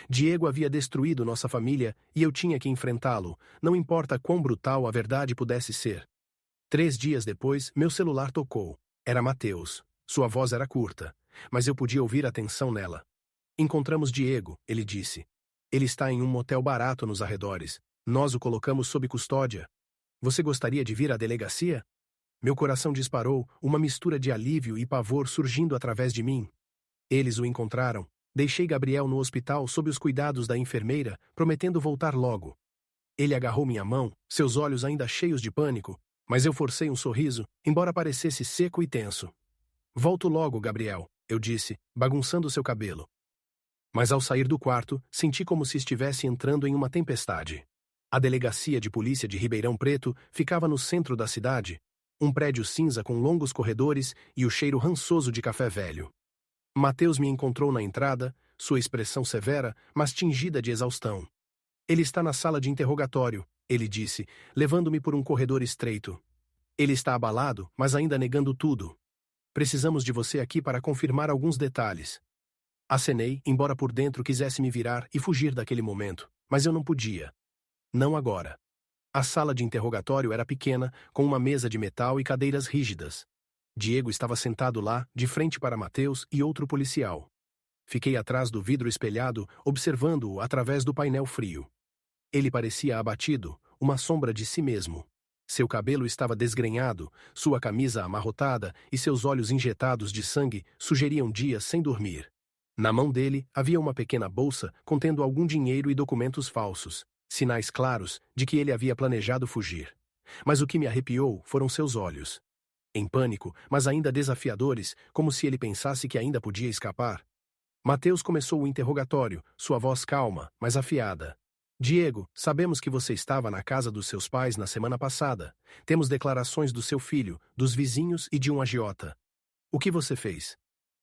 Diego havia destruído nossa família e eu tinha que enfrentá-lo, não importa quão brutal a verdade pudesse ser. 3 dias depois, meu celular tocou. Era Mateus. Sua voz era curta, mas eu podia ouvir a tensão nela. Encontramos Diego, ele disse. Ele está em um motel barato nos arredores. Nós o colocamos sob custódia. Você gostaria de vir à delegacia? Meu coração disparou, uma mistura de alívio e pavor surgindo através de mim. Eles o encontraram. Deixei Gabriel no hospital sob os cuidados da enfermeira, prometendo voltar logo. Ele agarrou minha mão, seus olhos ainda cheios de pânico, mas eu forcei um sorriso, embora parecesse seco e tenso. Volto logo, Gabriel, eu disse, bagunçando seu cabelo. Mas ao sair do quarto, senti como se estivesse entrando em uma tempestade. A delegacia de polícia de Ribeirão Preto ficava no centro da cidade, um prédio cinza com longos corredores e o cheiro rançoso de café velho. Mateus me encontrou na entrada, sua expressão severa, mas tingida de exaustão. Ele está na sala de interrogatório, ele disse, levando-me por um corredor estreito. Ele está abalado, mas ainda negando tudo. Precisamos de você aqui para confirmar alguns detalhes. Acenei, embora por dentro quisesse me virar e fugir daquele momento, mas eu não podia. Não agora. A sala de interrogatório era pequena, com uma mesa de metal e cadeiras rígidas. Diego estava sentado lá, de frente para Mateus e outro policial. Fiquei atrás do vidro espelhado, observando-o através do painel frio. Ele parecia abatido, uma sombra de si mesmo. Seu cabelo estava desgrenhado, sua camisa amarrotada e seus olhos injetados de sangue sugeriam dias sem dormir. Na mão dele havia uma pequena bolsa contendo algum dinheiro e documentos falsos, sinais claros de que ele havia planejado fugir. Mas o que me arrepiou foram seus olhos. Em pânico, mas ainda desafiadores, como se ele pensasse que ainda podia escapar. Mateus começou o interrogatório, sua voz calma, mas afiada. Diego, sabemos que você estava na casa dos seus pais na semana passada. Temos declarações do seu filho, dos vizinhos e de um agiota. O que você fez?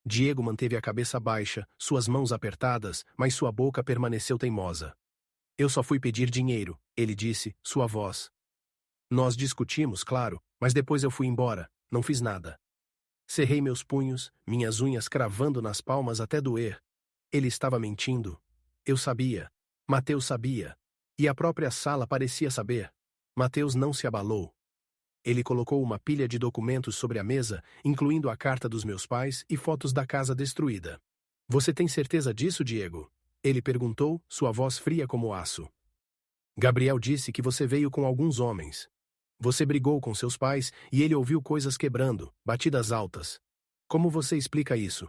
Diego manteve a cabeça baixa, suas mãos apertadas, mas sua boca permaneceu teimosa. Eu só fui pedir dinheiro, ele disse, sua voz. Nós discutimos, claro, mas depois eu fui embora, não fiz nada. Cerrei meus punhos, minhas unhas cravando nas palmas até doer. Ele estava mentindo. Eu sabia. Mateus sabia. E a própria sala parecia saber. Mateus não se abalou. Ele colocou uma pilha de documentos sobre a mesa, incluindo a carta dos meus pais e fotos da casa destruída. Você tem certeza disso, Diego? Ele perguntou, sua voz fria como aço. Gabriel disse que você veio com alguns homens. Você brigou com seus pais e ele ouviu coisas quebrando, batidas altas. Como você explica isso?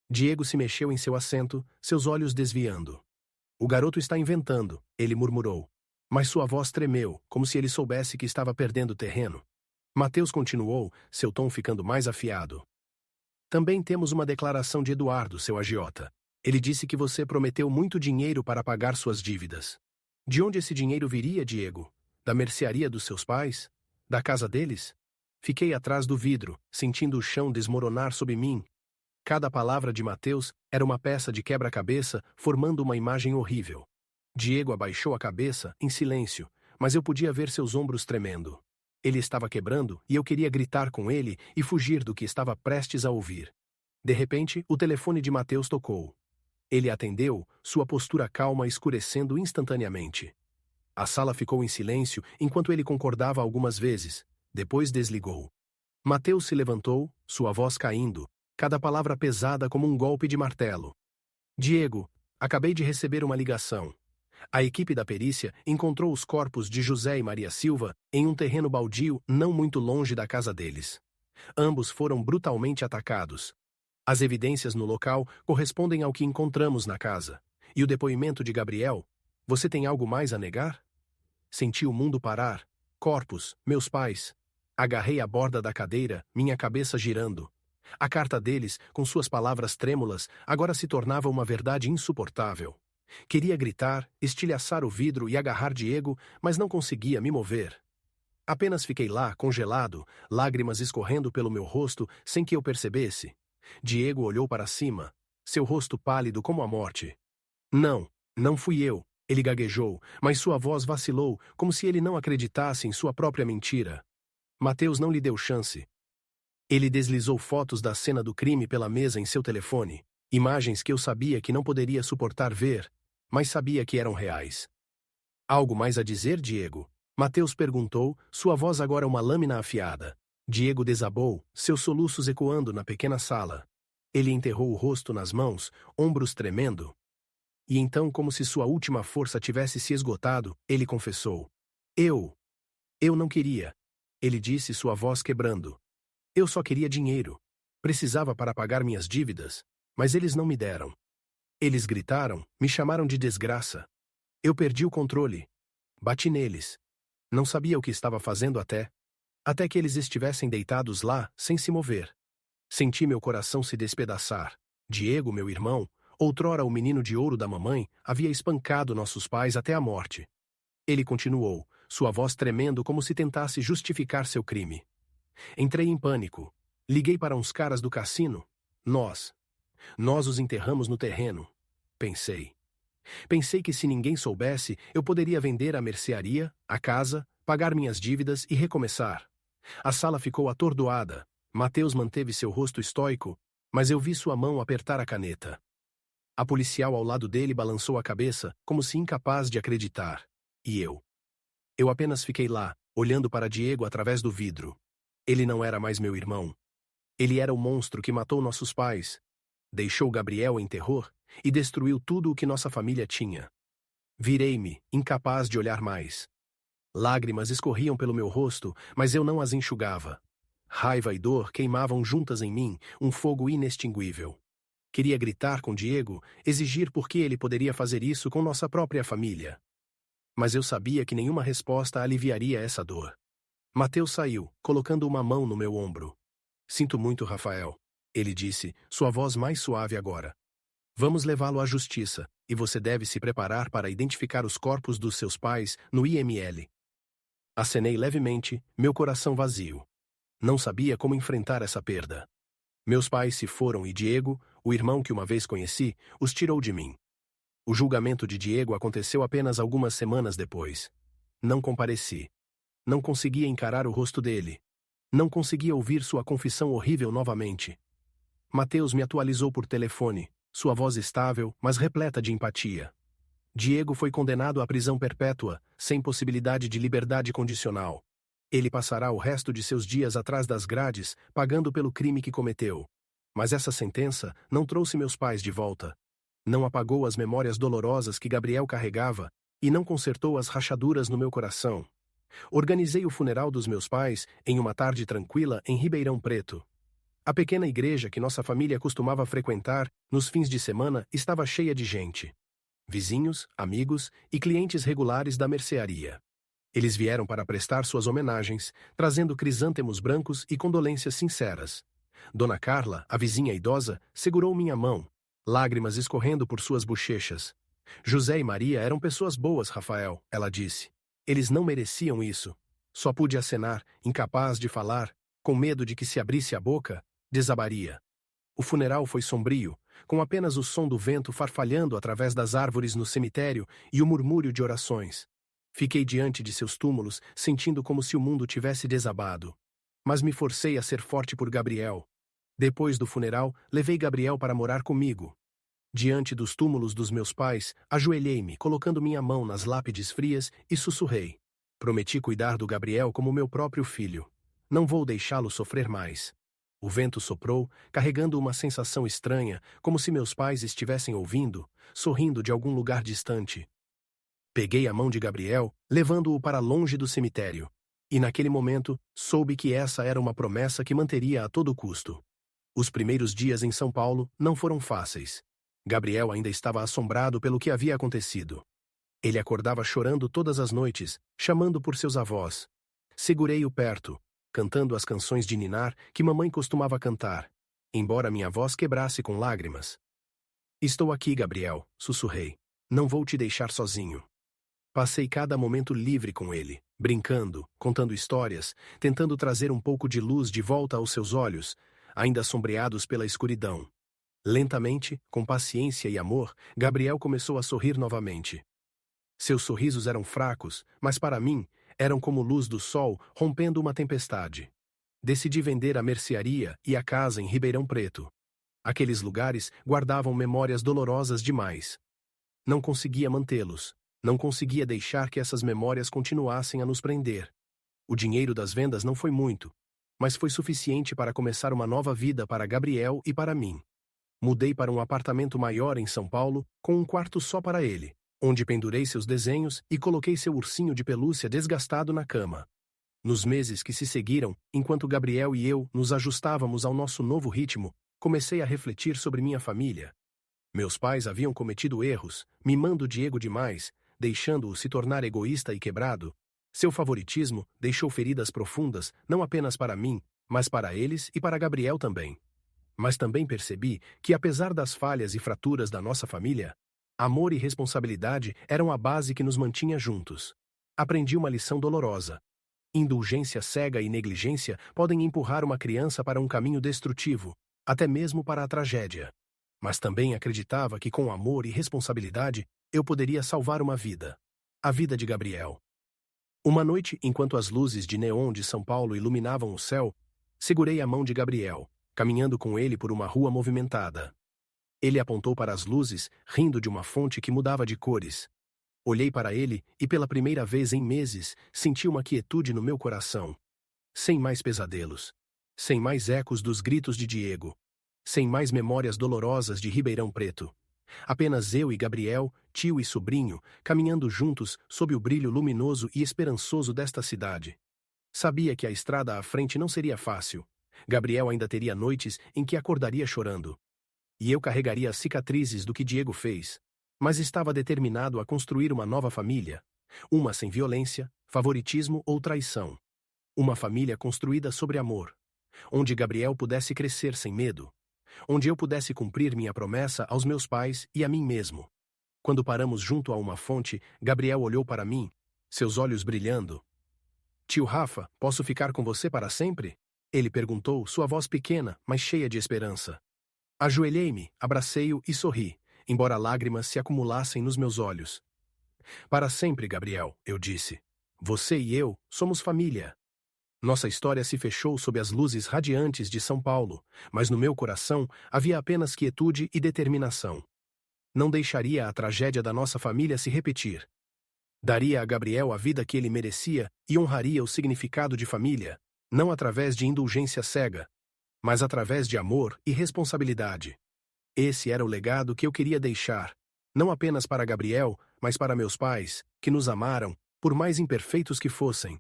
Diego se mexeu em seu assento, seus olhos desviando. O garoto está inventando, ele murmurou. Mas sua voz tremeu, como se ele soubesse que estava perdendo terreno. Mateus continuou, seu tom ficando mais afiado. Também temos uma declaração de Eduardo, seu agiota. Ele disse que você prometeu muito dinheiro para pagar suas dívidas. De onde esse dinheiro viria, Diego? Da mercearia dos seus pais? Da casa deles? Fiquei atrás do vidro, sentindo o chão desmoronar sob mim. Cada palavra de Mateus era uma peça de quebra-cabeça, formando uma imagem horrível. Diego abaixou a cabeça, em silêncio, mas eu podia ver seus ombros tremendo. Ele estava quebrando e eu queria gritar com ele e fugir do que estava prestes a ouvir. De repente, o telefone de Mateus tocou. Ele atendeu, sua postura calma escurecendo instantaneamente. A sala ficou em silêncio enquanto ele concordava algumas vezes. Depois desligou. Mateus se levantou, sua voz caindo, cada palavra pesada como um golpe de martelo. Diego, acabei de receber uma ligação. A equipe da perícia encontrou os corpos de José e Maria Silva em um terreno baldio não muito longe da casa deles. Ambos foram brutalmente atacados. As evidências no local correspondem ao que encontramos na casa. E o depoimento de Gabriel? Você tem algo mais a negar? Senti o mundo parar. Corpos, meus pais. Agarrei a borda da cadeira, minha cabeça girando. A carta deles, com suas palavras trêmulas, agora se tornava uma verdade insuportável. Queria gritar, estilhaçar o vidro e agarrar Diego, mas não conseguia me mover. Apenas fiquei lá, congelado, lágrimas escorrendo pelo meu rosto sem que eu percebesse. Diego olhou para cima, seu rosto pálido como a morte. Não, não fui eu, ele gaguejou, mas sua voz vacilou, como se ele não acreditasse em sua própria mentira. Mateus não lhe deu chance. Ele deslizou fotos da cena do crime pela mesa em seu telefone, imagens que eu sabia que não poderia suportar ver, mas sabia que eram reais. Algo mais a dizer, Diego? Mateus perguntou, sua voz agora uma lâmina afiada. Diego desabou, seus soluços ecoando na pequena sala. Ele enterrou o rosto nas mãos, ombros tremendo. E então, como se sua última força tivesse se esgotado, ele confessou. Eu não queria. Ele disse, sua voz quebrando. Eu só queria dinheiro. Precisava para pagar minhas dívidas, mas eles não me deram. Eles gritaram, me chamaram de desgraça. Eu perdi o controle. Bati neles. Não sabia o que estava fazendo até que eles estivessem deitados lá, sem se mover. Senti meu coração se despedaçar. Diego, meu irmão, outrora o menino de ouro da mamãe, havia espancado nossos pais até a morte. Ele continuou, sua voz tremendo como se tentasse justificar seu crime. Entrei em pânico. Liguei para uns caras do cassino. Nós os enterramos no terreno. Pensei que se ninguém soubesse, eu poderia vender a mercearia, a casa, pagar minhas dívidas e recomeçar. A sala ficou atordoada. Mateus manteve seu rosto estoico, mas eu vi sua mão apertar a caneta. A policial ao lado dele balançou a cabeça, como se incapaz de acreditar. E eu? Eu apenas fiquei lá, olhando para Diego através do vidro. Ele não era mais meu irmão. Ele era o monstro que matou nossos pais. Deixou Gabriel em terror e destruiu tudo o que nossa família tinha. Virei-me, incapaz de olhar mais. Lágrimas escorriam pelo meu rosto, mas eu não as enxugava. Raiva e dor queimavam juntas em mim, um fogo inextinguível. Queria gritar com Diego, exigir por que ele poderia fazer isso com nossa própria família. Mas eu sabia que nenhuma resposta aliviaria essa dor. Mateus saiu, colocando uma mão no meu ombro. Sinto muito, Rafael, ele disse, sua voz mais suave agora. Vamos levá-lo à justiça, e você deve se preparar para identificar os corpos dos seus pais no IML. Acenei levemente, meu coração vazio. Não sabia como enfrentar essa perda. Meus pais se foram e Diego, o irmão que uma vez conheci, os tirou de mim. O julgamento de Diego aconteceu apenas algumas semanas depois. Não compareci. Não conseguia encarar o rosto dele. Não conseguia ouvir sua confissão horrível novamente. Mateus me atualizou por telefone, sua voz estável, mas repleta de empatia. Diego foi condenado à prisão perpétua, sem possibilidade de liberdade condicional. Ele passará o resto de seus dias atrás das grades, pagando pelo crime que cometeu. Mas essa sentença não trouxe meus pais de volta. Não apagou as memórias dolorosas que Gabriel carregava e não consertou as rachaduras no meu coração. Organizei o funeral dos meus pais em uma tarde tranquila em Ribeirão Preto. A pequena igreja que nossa família costumava frequentar nos fins de semana estava cheia de gente. Vizinhos, amigos e clientes regulares da mercearia. Eles vieram para prestar suas homenagens, trazendo crisântemos brancos e condolências sinceras. Dona Carla, a vizinha idosa, segurou minha mão, lágrimas escorrendo por suas bochechas. José e Maria eram pessoas boas, Rafael, ela disse. Eles não mereciam isso. Só pude acenar, incapaz de falar, com medo de que se abrisse a boca, desabaria. O funeral foi sombrio, com apenas o som do vento farfalhando através das árvores no cemitério e o murmúrio de orações. Fiquei diante de seus túmulos, sentindo como se o mundo tivesse desabado. Mas me forcei a ser forte por Gabriel. Depois do funeral, levei Gabriel para morar comigo. Diante dos túmulos dos meus pais, ajoelhei-me, colocando minha mão nas lápides frias e sussurrei. Prometi cuidar do Gabriel como meu próprio filho. Não vou deixá-lo sofrer mais. O vento soprou, carregando uma sensação estranha, como se meus pais estivessem ouvindo, sorrindo de algum lugar distante. Peguei a mão de Gabriel, levando-o para longe do cemitério. E naquele momento, soube que essa era uma promessa que manteria a todo custo. Os primeiros dias em São Paulo não foram fáceis. Gabriel ainda estava assombrado pelo que havia acontecido. Ele acordava chorando todas as noites, chamando por seus avós. Segurei-o perto, cantando as canções de ninar que mamãe costumava cantar, embora minha voz quebrasse com lágrimas. Estou aqui, Gabriel, sussurrei. Não vou te deixar sozinho. Passei cada momento livre com ele, brincando, contando histórias, tentando trazer um pouco de luz de volta aos seus olhos, ainda sombreados pela escuridão. Lentamente, com paciência e amor, Gabriel começou a sorrir novamente. Seus sorrisos eram fracos, mas para mim, eram como luz do sol rompendo uma tempestade. Decidi vender a mercearia e a casa em Ribeirão Preto. Aqueles lugares guardavam memórias dolorosas demais. Não conseguia mantê-los. Não conseguia deixar que essas memórias continuassem a nos prender. O dinheiro das vendas não foi muito, mas foi suficiente para começar uma nova vida para Gabriel e para mim. Mudei para um apartamento maior em São Paulo, com um quarto só para ele, onde pendurei seus desenhos e coloquei seu ursinho de pelúcia desgastado na cama. Nos meses que se seguiram, enquanto Gabriel e eu nos ajustávamos ao nosso novo ritmo, comecei a refletir sobre minha família. Meus pais haviam cometido erros, mimando Diego demais, deixando-o se tornar egoísta e quebrado. Seu favoritismo deixou feridas profundas, não apenas para mim, mas para eles e para Gabriel também. Mas também percebi que, apesar das falhas e fraturas da nossa família, amor e responsabilidade eram a base que nos mantinha juntos. Aprendi uma lição dolorosa. Indulgência cega e negligência podem empurrar uma criança para um caminho destrutivo, até mesmo para a tragédia. Mas também acreditava que com amor e responsabilidade eu poderia salvar uma vida. A vida de Gabriel. Uma noite, enquanto as luzes de neon de São Paulo iluminavam o céu, segurei a mão de Gabriel, caminhando com ele por uma rua movimentada. Ele apontou para as luzes, rindo de uma fonte que mudava de cores. Olhei para ele e, pela primeira vez em meses, senti uma quietude no meu coração. Sem mais pesadelos. Sem mais ecos dos gritos de Diego. Sem mais memórias dolorosas de Ribeirão Preto. Apenas eu e Gabriel, tio e sobrinho, caminhando juntos sob o brilho luminoso e esperançoso desta cidade. Sabia que a estrada à frente não seria fácil. Gabriel ainda teria noites em que acordaria chorando. E eu carregaria as cicatrizes do que Diego fez. Mas estava determinado a construir uma nova família. Uma sem violência, favoritismo ou traição. Uma família construída sobre amor. Onde Gabriel pudesse crescer sem medo. Onde eu pudesse cumprir minha promessa aos meus pais e a mim mesmo. Quando paramos junto a uma fonte, Gabriel olhou para mim, seus olhos brilhando. Tio Rafa, posso ficar com você para sempre? Ele perguntou, sua voz pequena, mas cheia de esperança. Ajoelhei-me, abracei-o e sorri, embora lágrimas se acumulassem nos meus olhos. Para sempre, Gabriel, eu disse. Você e eu somos família. Nossa história se fechou sob as luzes radiantes de São Paulo, mas no meu coração havia apenas quietude e determinação. Não deixaria a tragédia da nossa família se repetir. Daria a Gabriel a vida que ele merecia e honraria o significado de família, não através de indulgência cega, mas através de amor e responsabilidade. Esse era o legado que eu queria deixar, não apenas para Gabriel, mas para meus pais, que nos amaram, por mais imperfeitos que fossem,